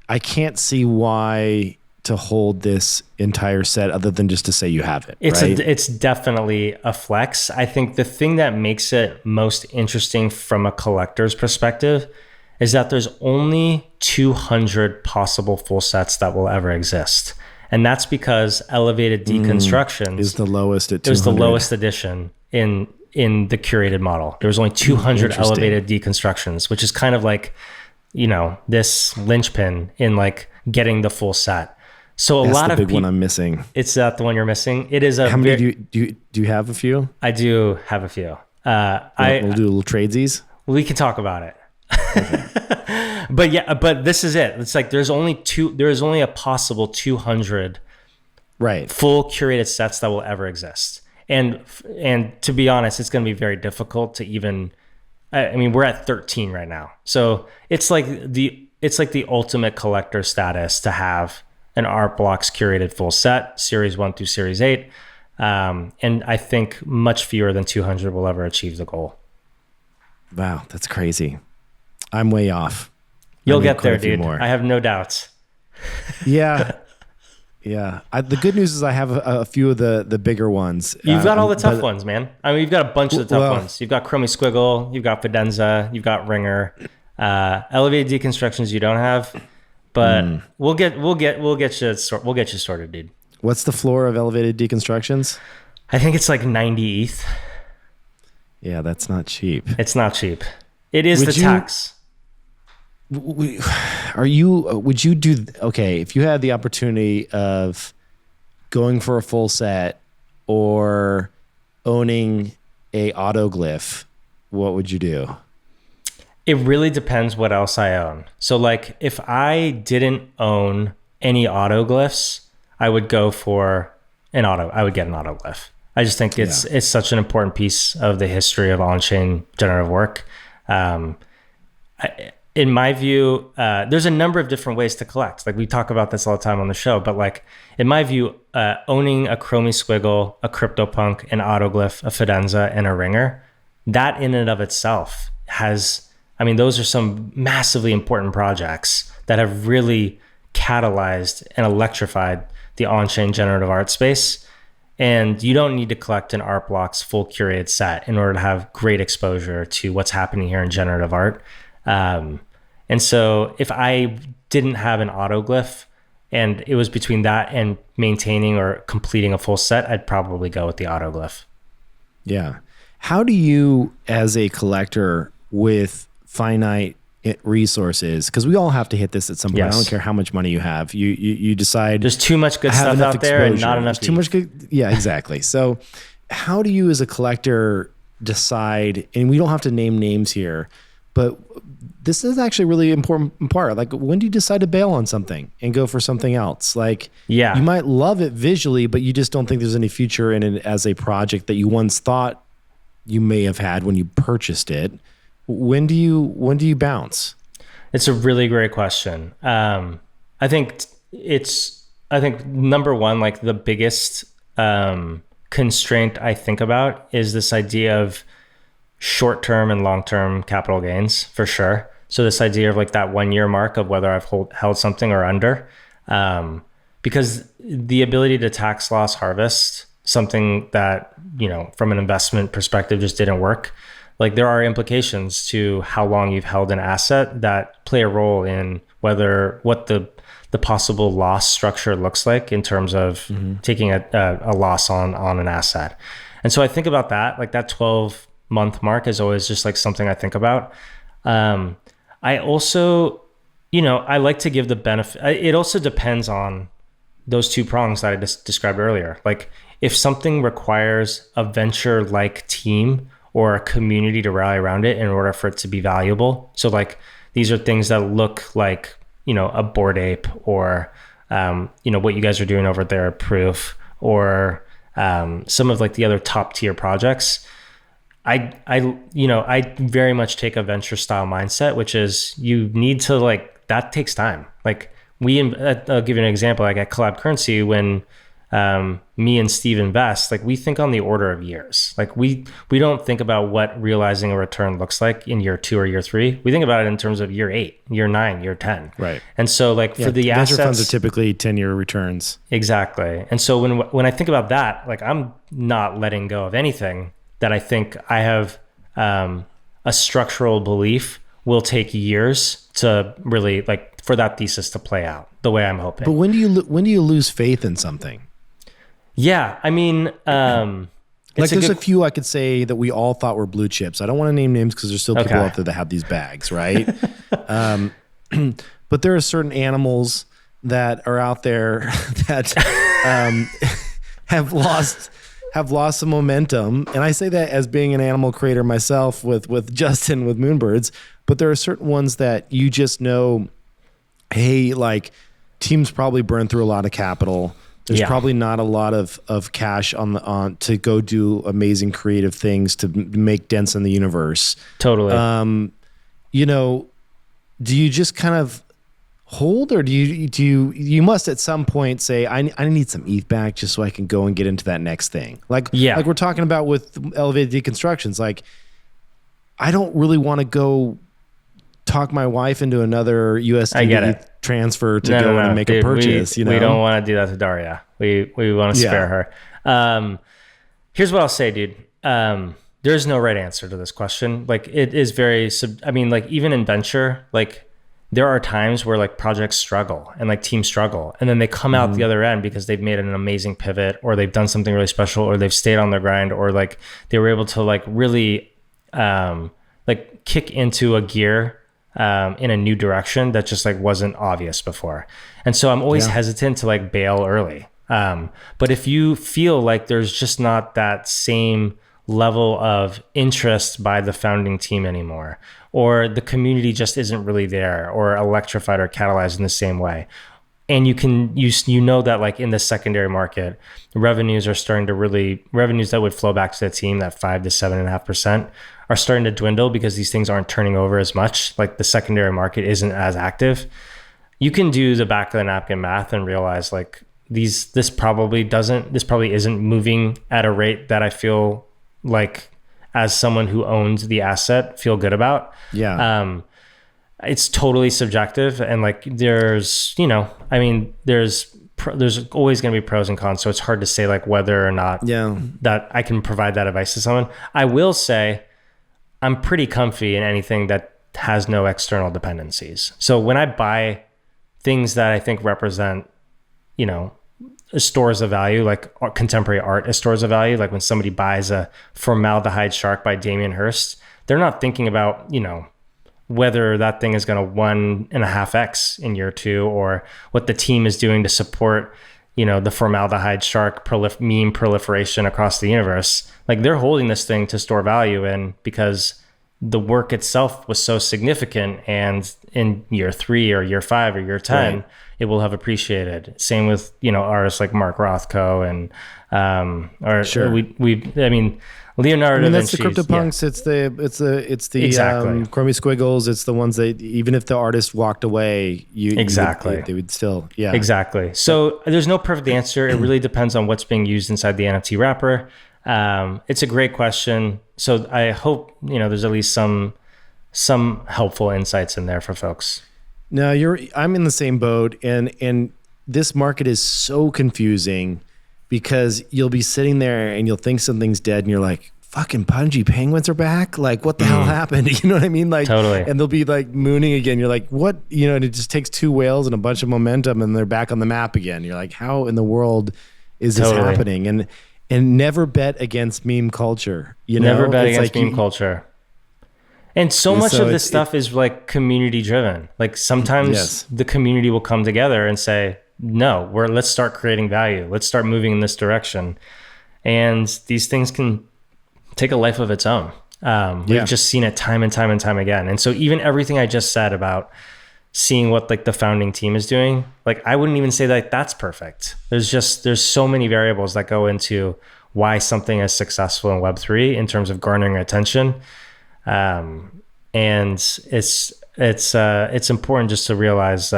I can't see why to hold this entire set other than just to say you have it. It's definitely a flex. I think the thing that makes it most interesting from a collector's perspective is that there's only 200 possible full sets that will ever exist. And that's because Elevated Deconstructions is the lowest at 200. It was the lowest edition in the curated model. There was only 200 Elevated Deconstructions, which is kind of like, this linchpin in like getting the full set. So That's the big one I'm missing. It's that the one you're missing. It is a. How many do you have? A few? I do have a few. We'll do little tradesies. We can talk about it. Okay. but this is it. It's like there is only a possible 200 full curated sets that will ever exist. And to be honest, it's going to be very difficult to even, I mean, we're at 13 right now. So it's like the ultimate collector status to have an Art Blocks curated full set, series 1 through series 8. And I think much fewer than 200 will ever achieve the goal. Wow, that's crazy. I'm way off. You'll get there, dude. I have no doubts. Yeah. Yeah. The good news is I have a few of the bigger ones. You've got all the tough ones, man. I mean, you've got a bunch of the tough ones. You've got Chromie Squiggle, you've got Fidenza, you've got Ringer. Elevated deconstructions you don't have, but we'll get you sorted, dude. What's the floor of elevated deconstructions? I think it's like 90 ETH. Yeah, that's not cheap. It's not cheap. It is tax. Would you do, okay, if you had the opportunity of going for a full set or owning a autoglyph, what would you do? It really depends what else I own. So like if I didn't own any autoglyphs, I would go for I would get an autoglyph. I just think it's such an important piece of the history of on-chain generative work. In my view, there's a number of different ways to collect. Like we talk about this all the time on the show, but like in my view, owning a Chromie Squiggle, a CryptoPunk, an autoglyph, a Fidenza, and a Ringer, that in and of itself those are some massively important projects that have really catalyzed and electrified the on-chain generative art space. And you don't need to collect an Art Blocks full curated set in order to have great exposure to what's happening here in generative art. And so if I didn't have an autoglyph and it was between that and maintaining or completing a full set, I'd probably go with the autoglyph. Yeah. How do you, as a collector with finite resources, because we all have to hit this at some point. Yes. I don't care how much money you have. You decide there's too much good stuff out there and not enough. Too much good. Yeah, exactly. So how do you as a collector decide, and we don't have to name names here, but this is actually a really important part. Like when do you decide to bail on something and go for something else? Like you might love it visually, but you just don't think there's any future in it as a project that you once thought you may have had when you purchased it. When do you bounce? It's a really great question. I think number one, like the biggest constraint I think about is this idea of short-term and long-term capital gains, for sure. So this idea of like that 1 year mark of whether I've held something or under, because the ability to tax loss harvest something that, from an investment perspective just didn't work. Like there are implications to how long you've held an asset that play a role in what the possible loss structure looks like in terms of taking a loss on an asset. And so I think about that, like that 12-month mark is always just like something I think about. I also, I like to give the benefit. It also depends on those two prongs that I just described earlier. Like if something requires a venture-like team or a community to rally around it in order for it to be valuable. So like these are things that look like, a Bored Ape or, what you guys are doing over there at Proof or some of like the other top tier projects. I very much take a venture style mindset, which is you need to that takes time. Like I'll give you an example. Like at Collab Currency, when me and Steve invest, like we think on the order of years. Like we don't think about what realizing a return looks like in year 2 or year 3. We think about it in terms of year 8, year 9, year 10. Right. And so like for the venture assets, funds are typically 10-year returns. Exactly. And so when I think about that, like I'm not letting go of anything that I think I have a structural belief will take years to really for that thesis to play out the way I'm hoping. But when do you lose faith in something? Yeah, I mean, there's a few I could say that we all thought were blue chips. I don't want to name names because there's still people out there that have these bags, right? But there are certain animals that are out there that have lost have lost some momentum. And I say that as being an animal creator myself with Justin, with Moonbirds, but there are certain ones that you just know, hey, like teams probably burn through a lot of capital. There's probably not a lot of cash on to go do amazing creative things to make dents in the universe. Totally. You know, do you just kind of hold, or do you must at some point say, I need some ETH back just so I can go and get into that next thing? Like we're talking about with elevated deconstructions. Like, I don't really want to go talk my wife into another USD transfer to go in and make a purchase. We don't want to do that to Daria. We want to spare her. Here's what I'll say, dude. There's no right answer to this question. Like, it is very, like even in venture, like there are times where like projects struggle and like teams struggle, and then they come out the other end because they've made an amazing pivot, or they've done something really special, or they've stayed on their grind, or like they were able to like really like kick into a gear in a new direction that just like wasn't obvious before. And so I'm always hesitant to like bail early. But if you feel like there's just not that same level of interest by the founding team anymore, or the community just isn't really there or electrified or catalyzed in the same way, and you know that like in the secondary market, revenues that would flow back to the team, that 5 to 7.5%, are starting to dwindle because these things aren't turning over as much. Like the secondary market isn't as active. You can do the back of the napkin math and realize like this probably isn't moving at a rate that I feel like, as someone who owns the asset, feel good about. It's totally subjective, and like there's always going to be pros and cons, so it's hard to say like whether or not that I can provide that advice to someone. I will say I'm pretty comfy in anything that has no external dependencies. So when I buy things that I think represent, stores of value, like contemporary art as stores of value, like when somebody buys a formaldehyde shark by Damien Hirst, they're not thinking about, whether that thing is going to 1.5x in year 2, or what the team is doing to support, the formaldehyde shark meme proliferation across the universe. Like they're holding this thing to store value in because the work itself was so significant, and in year 3 or year 5 or year 10, it will have appreciated. Same with, artists like Mark Rothko and, Leonardo da that's Vinci's, the CryptoPunks. It's the Chromie Squiggles. It's the ones that even if the artist walked away, they would still, Exactly. So there's no perfect answer. It really depends on what's being used inside the NFT wrapper. It's a great question. So I hope, there's at least some helpful insights in there for folks. No, I'm in the same boat, and this market is so confusing because you'll be sitting there and you'll think something's dead and you're like, fucking Punji penguins are back. Like, what the hell happened? You know what I mean? Like, totally. And they'll be like mooning again. You're like, what? And it just takes 2 whales and a bunch of momentum and they're back on the map again. You're like, how in the world is this happening? And never bet against meme culture. Never bet against meme culture. And so much of this stuff is like community driven. Like sometimes the community will come together and say, no, let's start creating value. Let's start moving in this direction. And these things can take a life of its own. We've just seen it time and time and time again. And so even everything I just said about seeing what like the founding team is doing, like I wouldn't even say that that's perfect. There's so many variables that go into why something is successful in Web3 in terms of garnering attention. And it's important just to realize,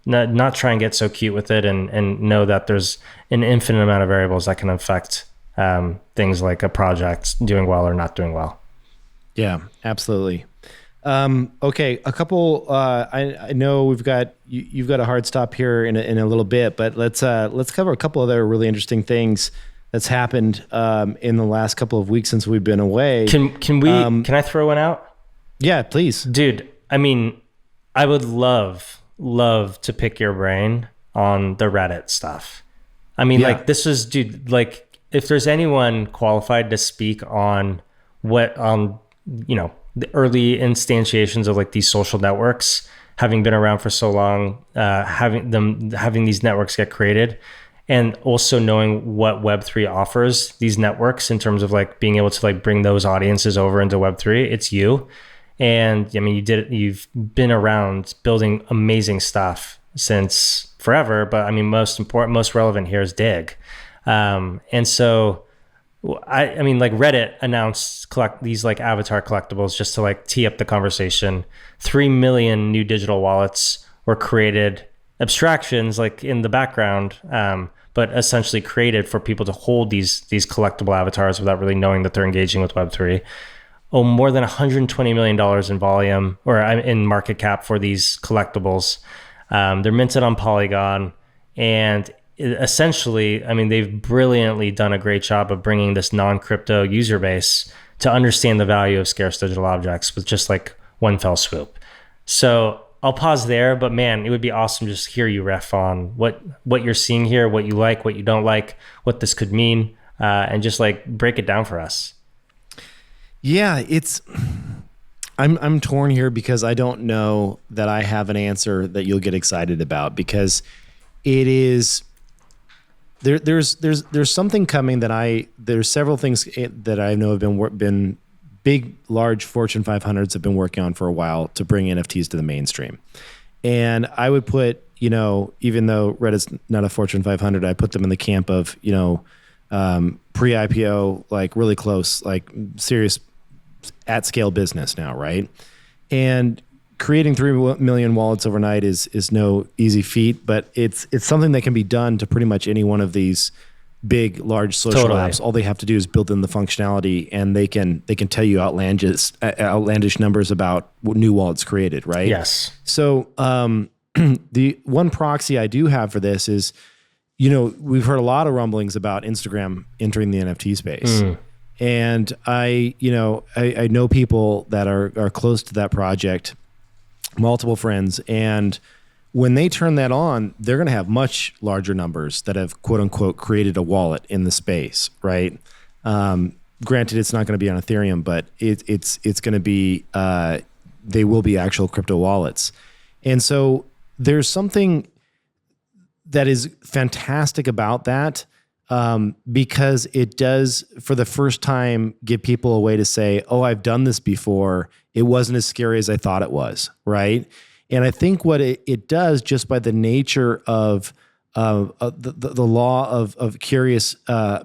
not try and get so cute with it, and know that there's an infinite amount of variables that can affect things like a project doing well or not doing well. Yeah, absolutely. Okay, a couple. I know you've got a hard stop here in a little bit, but let's cover a couple other really interesting things that's happened in the last couple of weeks since we've been away. Can I throw one out? Yeah, please, dude. I mean, I would love to pick your brain on the Reddit stuff. I mean, like this is, dude, like if there's anyone qualified to speak on what, the early instantiations of like these social networks, having been around for so long, having these networks get created and also knowing what Web3 offers these networks in terms of like being able to like bring those audiences over into Web3. It's you. And I mean, you've been around building amazing stuff since forever, but I mean, most relevant here is Dig. And so I mean, like Reddit announced these like avatar collectibles just to like tee up the conversation. 3 million new digital wallets were created, abstractions like in the background, but essentially created for people to hold these collectible avatars without really knowing that they're engaging with Web3. Oh, more than $120 million in volume or in market cap for these collectibles. They're minted on Polygon, and essentially, I mean, they've brilliantly done a great job of bringing this non-crypto user base to understand the value of scarce digital objects with just like one fell swoop. So I'll pause there, but man, it would be awesome just to hear you ref on what you're seeing here, what you like, what you don't like, what this could mean, and just like break it down for us. Yeah, I'm torn here because I don't know that I have an answer that you'll get excited about, because it is there's something coming that there's several things that I know have been big, large Fortune 500s have been working on for a while to bring NFTs to the mainstream. And I would put, even though Reddit's not a Fortune 500, I put them in the camp of, pre-IPO, like really close, like serious at scale business now, right? And creating 3 million wallets overnight is no easy feat, but it's something that can be done to pretty much any one of these big, large social apps. All they have to do is build in the functionality, and they can tell you outlandish numbers about new wallets created, right? Yes. So the one proxy I do have for this is, we've heard a lot of rumblings about Instagram entering the NFT space. And I know people that are close to that project, multiple friends, and when they turn that on, they're going to have much larger numbers that have quote unquote created a wallet in the space, right? Granted, it's not going to be on Ethereum, but it's going to be, they will be actual crypto wallets. And so there's something that is fantastic about that, because it does, for the first time, give people a way to say, oh, I've done this before. It wasn't as scary as I thought it was, right? And I think what it does, just by the nature of the law of curious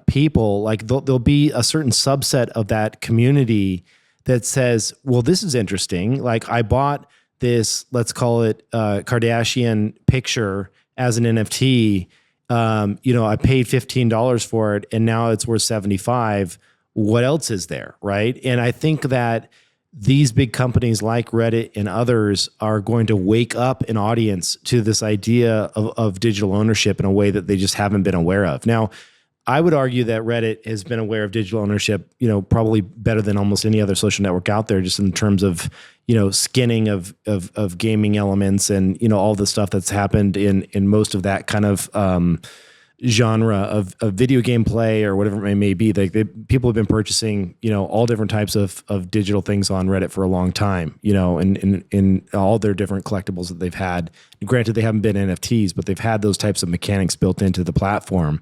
people, like there'll be a certain subset of that community that says, well, this is interesting. Like I bought this, let's call it Kardashian picture as an NFT. I paid $15 for it, and now it's worth $75. What else is there, right? And I think that these big companies like Reddit and others are going to wake up an audience to this idea of digital ownership in a way that they just haven't been aware of. Now, I would argue that Reddit has been aware of digital ownership, probably better than almost any other social network out there, just in terms of, skinning of gaming elements and, all the stuff that's happened in most of that kind of genre of video game play or whatever it may be. People have been purchasing, all different types of digital things on Reddit for a long time, in all their different collectibles that they've had. Granted, they haven't been NFTs, but they've had those types of mechanics built into the platform.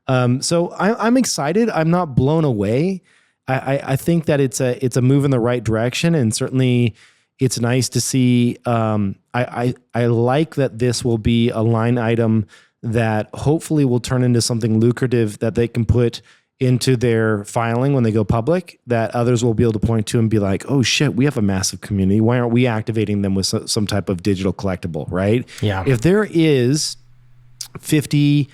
So I'm excited. I'm not blown away. I think that it's a move in the right direction, and certainly it's nice to see. I like that this will be a line item that hopefully will turn into something lucrative that they can put into their filing when they go public, that others will be able to point to and be like, oh shit, we have a massive community. Why aren't we activating them with some type of digital collectible, right? Yeah. If there is $50+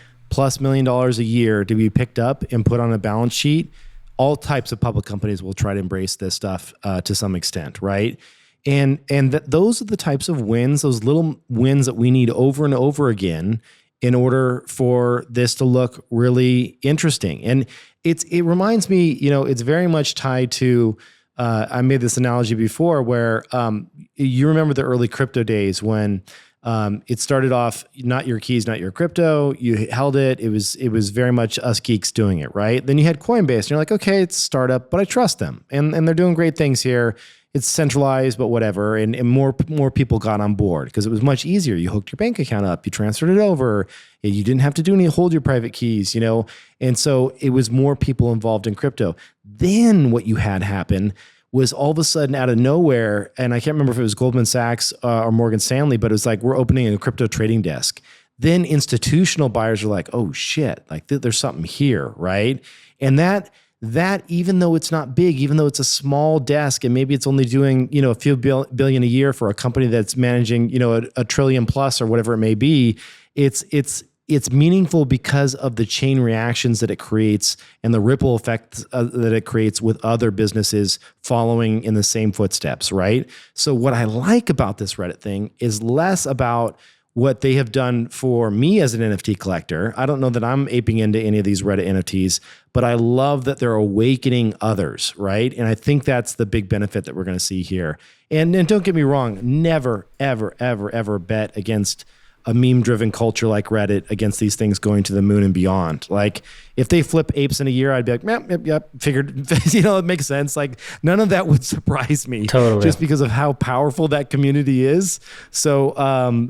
million a year to be picked up and put on a balance sheet, all types of public companies will try to embrace this stuff to some extent, right? And those are the types of wins, those little wins that we need over and over again in order for this to look really interesting. And it reminds me, it's very much tied to, I made this analogy before where you remember the early crypto days when it started off, not your keys, not your crypto. You held it. It was very much us geeks doing it, right? Then you had Coinbase and you're like, okay, it's a startup, but I trust them. And they're doing great things here. it's centralized, but whatever. And more people got on board because it was much easier. You hooked your bank account up, you transferred it over, and you didn't have to hold your private keys, And so it was more people involved in crypto. Then what you had happen was all of a sudden out of nowhere, and I can't remember if it was Goldman Sachs or Morgan Stanley, but it was like, we're opening a crypto trading desk. Then institutional buyers are like, oh shit, like there's something here, right? And that even though it's not big, even though it's a small desk and maybe it's only doing, a few billion a year for a company that's managing, a trillion plus or whatever it may be, it's meaningful because of the chain reactions that it creates and the ripple effect that it creates with other businesses following in the same footsteps, right? So what I like about this Reddit thing is less about what they have done for me as an NFT collector. I don't know that I'm aping into any of these Reddit NFTs, but I love that they're awakening others, right? And I think that's the big benefit that we're going to see here. And don't get me wrong, never, ever, ever, ever bet against a meme-driven culture like Reddit against these things going to the moon and beyond. Like, if they flip apes in a year, I'd be like, yep, figured, it makes sense. Like, none of that would surprise me. Totally. Just because of how powerful that community is. So,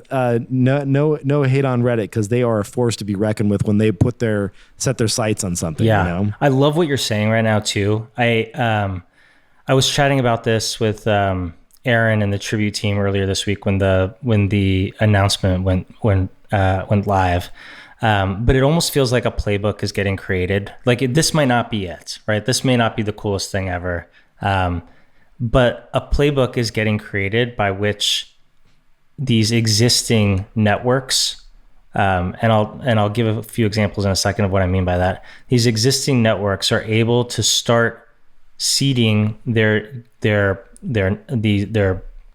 no hate on Reddit, because they are a force to be reckoned with when they set their sights on something. Yeah. I love what you're saying right now too. I was chatting about this with Aaron and the tribute team earlier this week when the announcement went live. But it almost feels like a playbook is getting created. Like, this might not be it, right? This may not be the coolest thing ever. But a playbook is getting created by which these existing networks, and I'll give a few examples in a second of what I mean by that. These existing networks are able to start seeding their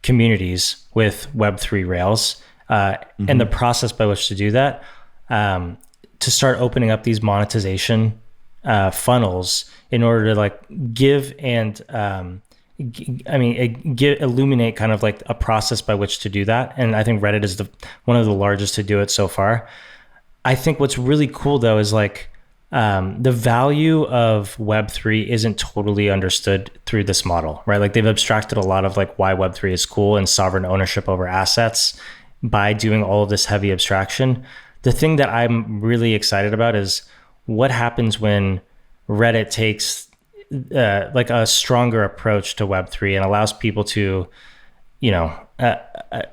communities with Web3 rails, and the process by which to do that, to start opening up these monetization funnels in order to give and illuminate kind of like a process by which to do that. And I think Reddit is one of the largest to do it so far. I think what's really cool though is the value of Web3 isn't totally understood through this model, right? Like, they've abstracted a lot of why Web3 is cool and sovereign ownership over assets by doing all of this heavy abstraction. The thing that I'm really excited about is what happens when Reddit takes a stronger approach to Web3 and allows people to,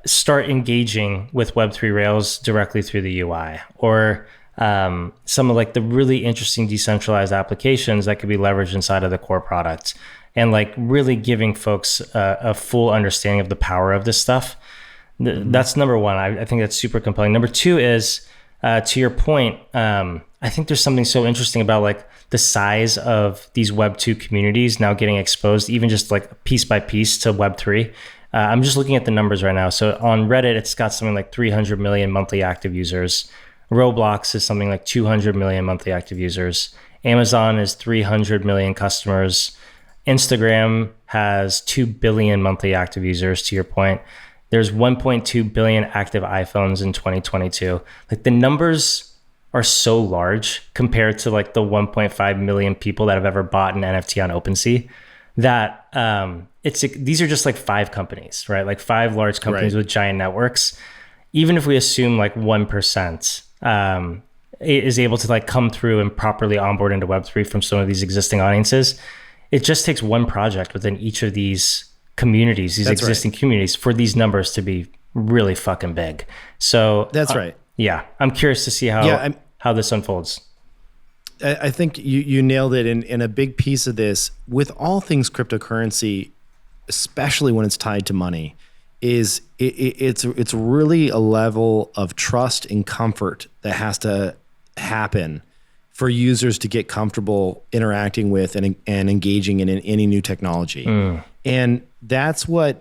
start engaging with Web3 rails directly through the UI, or some of the really interesting decentralized applications that could be leveraged inside of the core product, and really giving folks a full understanding of the power of this stuff. That's number one. I think that's super compelling. Number two is, to your point, I think there's something so interesting about the size of these Web2 communities now getting exposed, even just piece by piece to Web3. I'm just looking at the numbers right now. So on Reddit, it's got something like 300 million monthly active users. Roblox is something like 200 million monthly active users. Amazon is 300 million customers. Instagram has 2 billion monthly active users, to your point. There's 1.2 billion active iPhones in 2022. The numbers are so large compared to the 1.5 million people that have ever bought an NFT on OpenSea, that these are just 5 companies, right? 5 large companies with giant networks. Even if we assume 1%, is able to come through and properly onboard into Web3 from some of these existing audiences, it just takes one project within each of these communities, these existing communities, for these numbers to be really fucking big. So that's right. Yeah. I'm curious to see how this unfolds. I think you nailed it. And a big piece of this with all things cryptocurrency, especially when it's tied to money, is it's really a level of trust and comfort that has to happen for users to get comfortable interacting with and engaging in any new technology. And that's why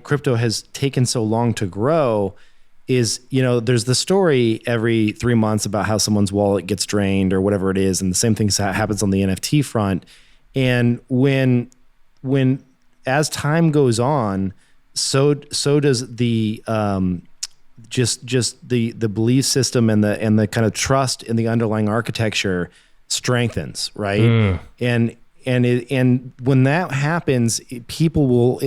crypto has taken so long to grow. Is, there's the story every 3 months about how someone's wallet gets drained or whatever it is, and the same thing happens on the NFT front. And when as time goes on, so does the just the belief system and the kind of trust in the underlying architecture strengthens, right? and when that happens, people will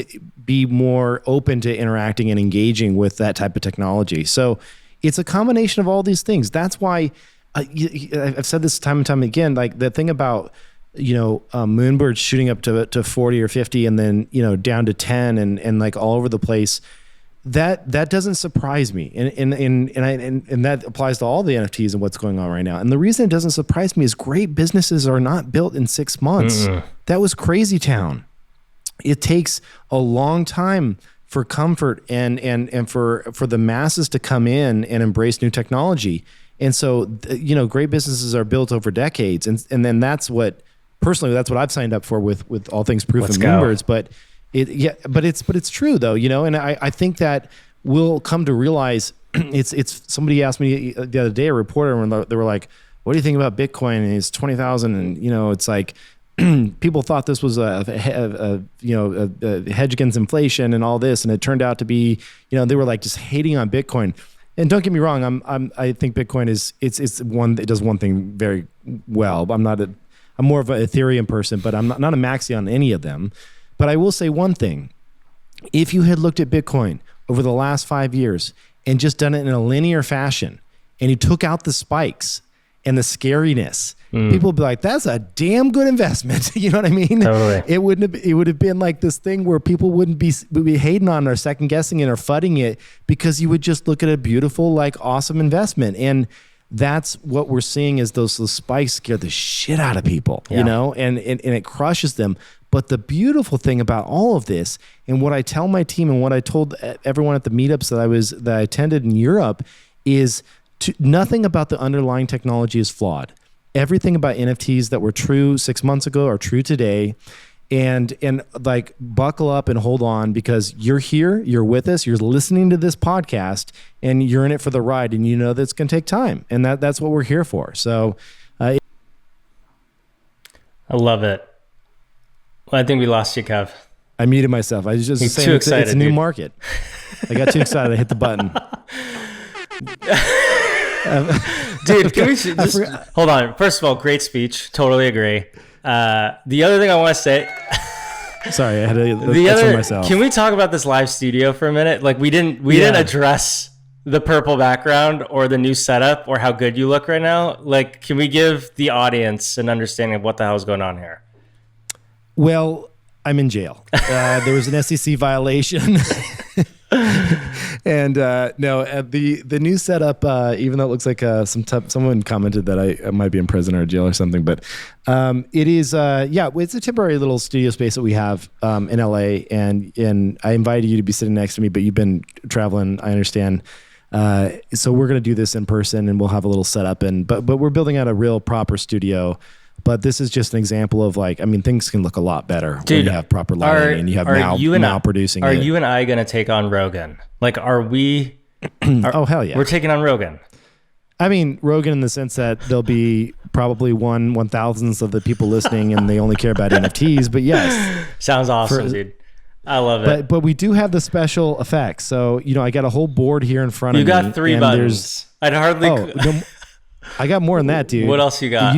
be more open to interacting and engaging with that type of technology. So it's a combination of all these things. That's why I've said this time and time again, like the thing about, Moonbirds shooting up to 40 or 50 and then, down to 10 and like all over the place. That doesn't surprise me, and that applies to all the NFTs and what's going on right now. And the reason it doesn't surprise me is great businesses are not built in 6 months. That was crazy town. It takes a long time for comfort and for the masses to come in and embrace new technology. And so, great businesses are built over decades, and then that's what I've signed up for with All Things Proof and Moonbirds, but. But it's true though, and I think that we'll come to realize it's somebody asked me the other day, a reporter, when they were like, what do you think about Bitcoin? And it's 20,000. And, it's like, people thought this was a hedge against inflation and all this. And it turned out to be, they were like just hating on Bitcoin. And don't get me wrong. I think Bitcoin it does one thing very well. I'm more of an Ethereum person, but I'm not a maxi on any of them. But I will say one thing. If you had looked at Bitcoin over the last 5 years and just done it in a linear fashion, and you took out the spikes and the scariness, people would be like, that's a damn good investment. You know what I mean? Totally. It would have been like this thing where people would be hating on or second guessing it or fudding it, because you would just look at a beautiful, like awesome investment. And that's what we're seeing is those spikes scare the shit out of people, and it crushes them. But the beautiful thing about all of this, and what I tell my team and what I told everyone at the meetups that I attended in Europe, is nothing about the underlying technology is flawed. Everything about NFTs that were true 6 months ago are true today. And like, buckle up and hold on, because you're here, you're with us, you're listening to this podcast, and you're in it for the ride, and that's going to take time. And that's what we're here for. So I love it. Well, I think we lost you, Kev. I muted myself. I was just saying too excited, it's a new market. I got too excited. I hit the button. Dude, can we just hold on? First of all, great speech. Totally agree. The other thing I want to say. Sorry, I had to myself. Can we talk about this live studio for a minute? Like, we didn't address the purple background or the new setup or how good you look right now. Like, can we give the audience an understanding of what the hell is going on here? Well, I'm in jail. There was an SEC violation. And the new setup, even though it looks like someone commented that I might be in prison or jail or something, but it is, it's a temporary little studio space that we have in LA, and I invited you to be sitting next to me, but you've been traveling, I understand. So we're going to do this in person, and we'll have a little setup, but we're building out a real proper studio. But this is just an example of things can look a lot better when you have proper lighting and you have now producing. Are you and I going to take on Rogan? Like, are we? Oh, hell yeah. We're taking on Rogan. I mean, Rogan in the sense that there'll be probably 1/1000th of the people listening, and they only care about NFTs. But yes. Sounds awesome, dude. I love it. But we do have the special effects. So, I got a whole board here in front of me. You got 3 buttons. I'd hardly. I got more than that, dude. What else you got?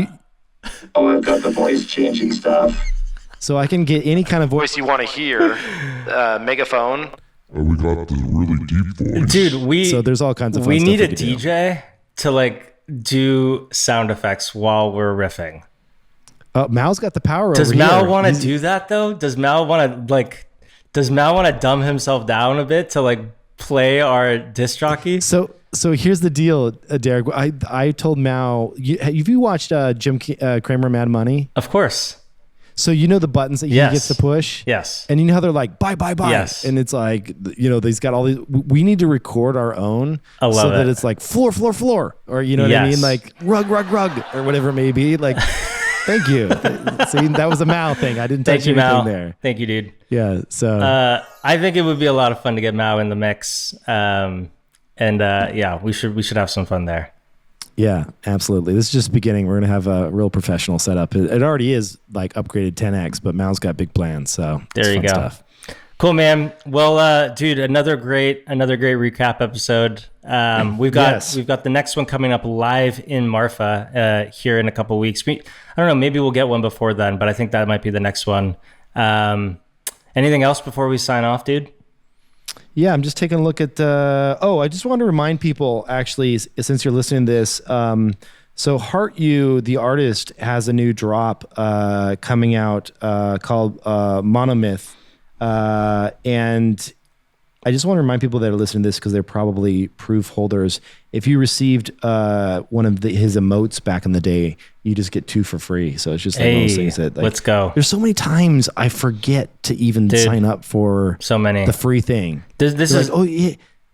I've got the voice changing stuff. So I can get any kind of voice you want to hear. Megaphone. We got the really deep voice. Dude, so there's all kinds of fun we stuff need a do. DJ to do sound effects while we're riffing. Mal's got the power Does over here. Mal want to do that though? Does Mal want to dumb himself down a bit to play our disc jockey? So here's the deal, Derek. I told Mal, have you watched Jim Cramer Mad Money? Of course. So the buttons that he gets to push? Yes. And you know how they're like, buy. Yes. And it's like, they's got all these, we need to record our own. I love that it's like floor. Or you know what I mean? Like rug, or whatever it may be. Like, thank you. See, that was a Mal thing. I didn't touch anything Mal. there. Thank you, dude. Yeah. So I think it would be a lot of fun to get Mal in the mix. We should have some fun there. Yeah, absolutely. This is just beginning. We're going to have a real professional setup. It already is upgraded 10x, but Mal's got big plans. So there you go. Stuff. Cool, man. Well, dude, another great recap episode. We've got the next one coming up live in Marfa here in a couple of weeks. I don't know, maybe we'll get one before then, but I think that might be the next one. Anything else before we sign off, dude? Yeah, I'm just taking a look at I just want to remind people, actually, since you're listening to this, so Heart You, the artist, has a new drop coming out called Monomyth. And I just want to remind people that are listening to this, because they're probably proof holders. If you received one of his emotes back in the day, you just get 2 for free. So it's just like one of those things that, like, let's go. There's so many times I forget to even sign up for the free thing.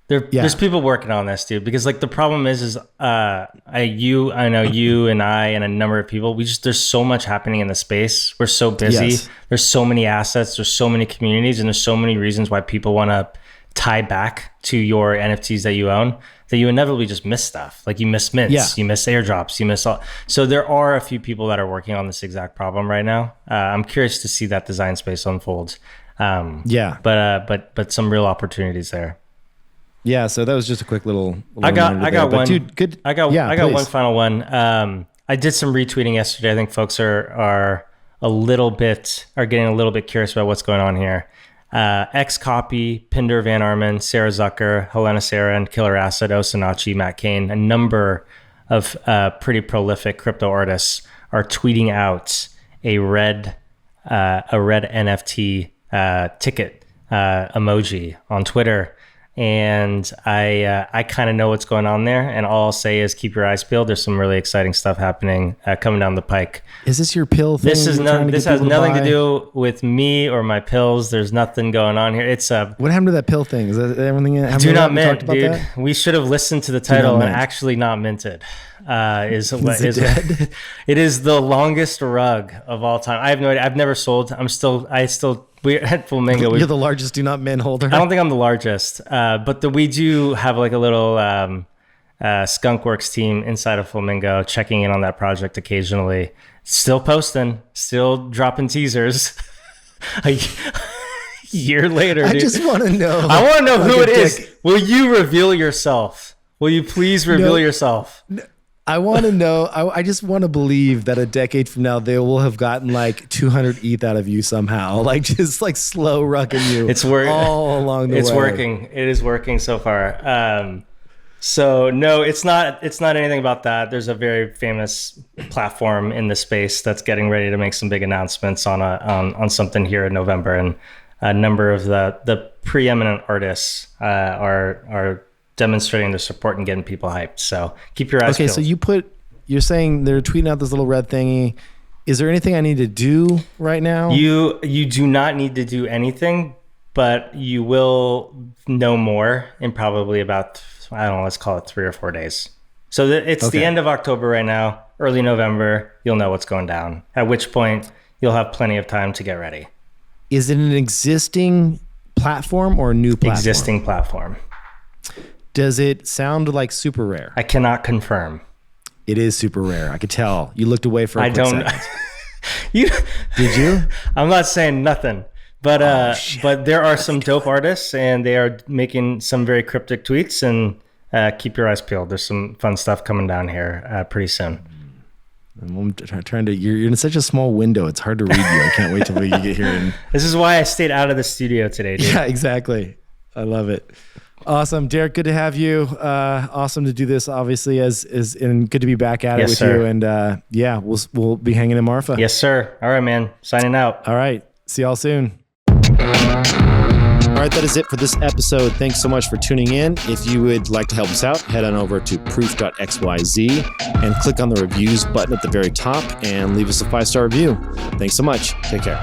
There's people working on this, dude, because like the problem is I know you and I and a number of people, there's so much happening in the space. We're so busy. Yes. There's so many assets. There's so many communities, and there's so many reasons why people want to tie back to your NFTs that you own, that you inevitably just miss stuff. Like you miss mints, you miss airdrops, you miss all. So there are a few people that are working on this exact problem right now. I'm curious to see that design space unfold. But some real opportunities there. Yeah, so that was just a quick little I got one. Dude, good. I got one final one. I did some retweeting yesterday. I think folks are getting a little bit curious about what's going on here. XCOPY, Pinder Van Armen, Sarah Zucker, Helena Sarah, and Killer Acid, Osinachi, Matt Kane, a number of pretty prolific crypto artists are tweeting out a red NFT ticket emoji on Twitter. And I kind of know what's going on there, and all I'll say is keep your eyes peeled. There's some really exciting stuff happening coming down the pike. Is this your pill thing? This has nothing to do with me or my pills. There's nothing going on here. It's what happened to that pill thing? Is that everything? Do not mint, dude. That? We should have listened to the title and actually not minted. It is the longest rug of all time. I have no idea. I've never sold. We're at Flamingo. You're the largest do not mint holder. I don't think I'm the largest, but we do have like a little Skunkworks team inside of Flamingo checking in on that project occasionally. Still posting, still dropping teasers. A year later, dude. I just want to know. I want to know who it is. Will you reveal yourself? Will you please reveal yourself? No. I want to know. I just want to believe that a decade from now, they will have gotten like 200 ETH out of you somehow, like just like slow rucking you. It's working all along the way. It's working. It is working so far. So no, it's not anything about that. There's a very famous platform in the space that's getting ready to make some big announcements on something here in November, and a number of the preeminent artists are demonstrating their support and getting people hyped. So keep your eyes peeled. So you're saying they're tweeting out this little red thingy. Is there anything I need to do right now? You do not need to do anything, but you will know more in probably about, I don't know, let's call it 3 or 4 days. So it's the end of October right now, early November, you'll know what's going down, at which point you'll have plenty of time to get ready. Is it an existing platform or a new platform? Existing platform. Does it sound like super rare? I cannot confirm. It is super rare. I could tell. You looked away for a quick second. Did you? I'm not saying nothing, but but there are some dope artists, and they are making some very cryptic tweets. And keep your eyes peeled. There's some fun stuff coming down here pretty soon. I'm trying to. You're in such a small window. It's hard to read you. I can't wait till we get here. This is why I stayed out of the studio today, dude. Yeah, exactly. I love it. Awesome, Derek. Good to have you. Awesome to do this, obviously, and good to be back at it with you. And we'll be hanging in Marfa. Yes, sir. All right, man. Signing out. All right. See y'all soon. All right, that is it for this episode. Thanks so much for tuning in. If you would like to help us out, head on over to proof.xyz and click on the reviews button at the very top and leave us a 5-star review. Thanks so much. Take care.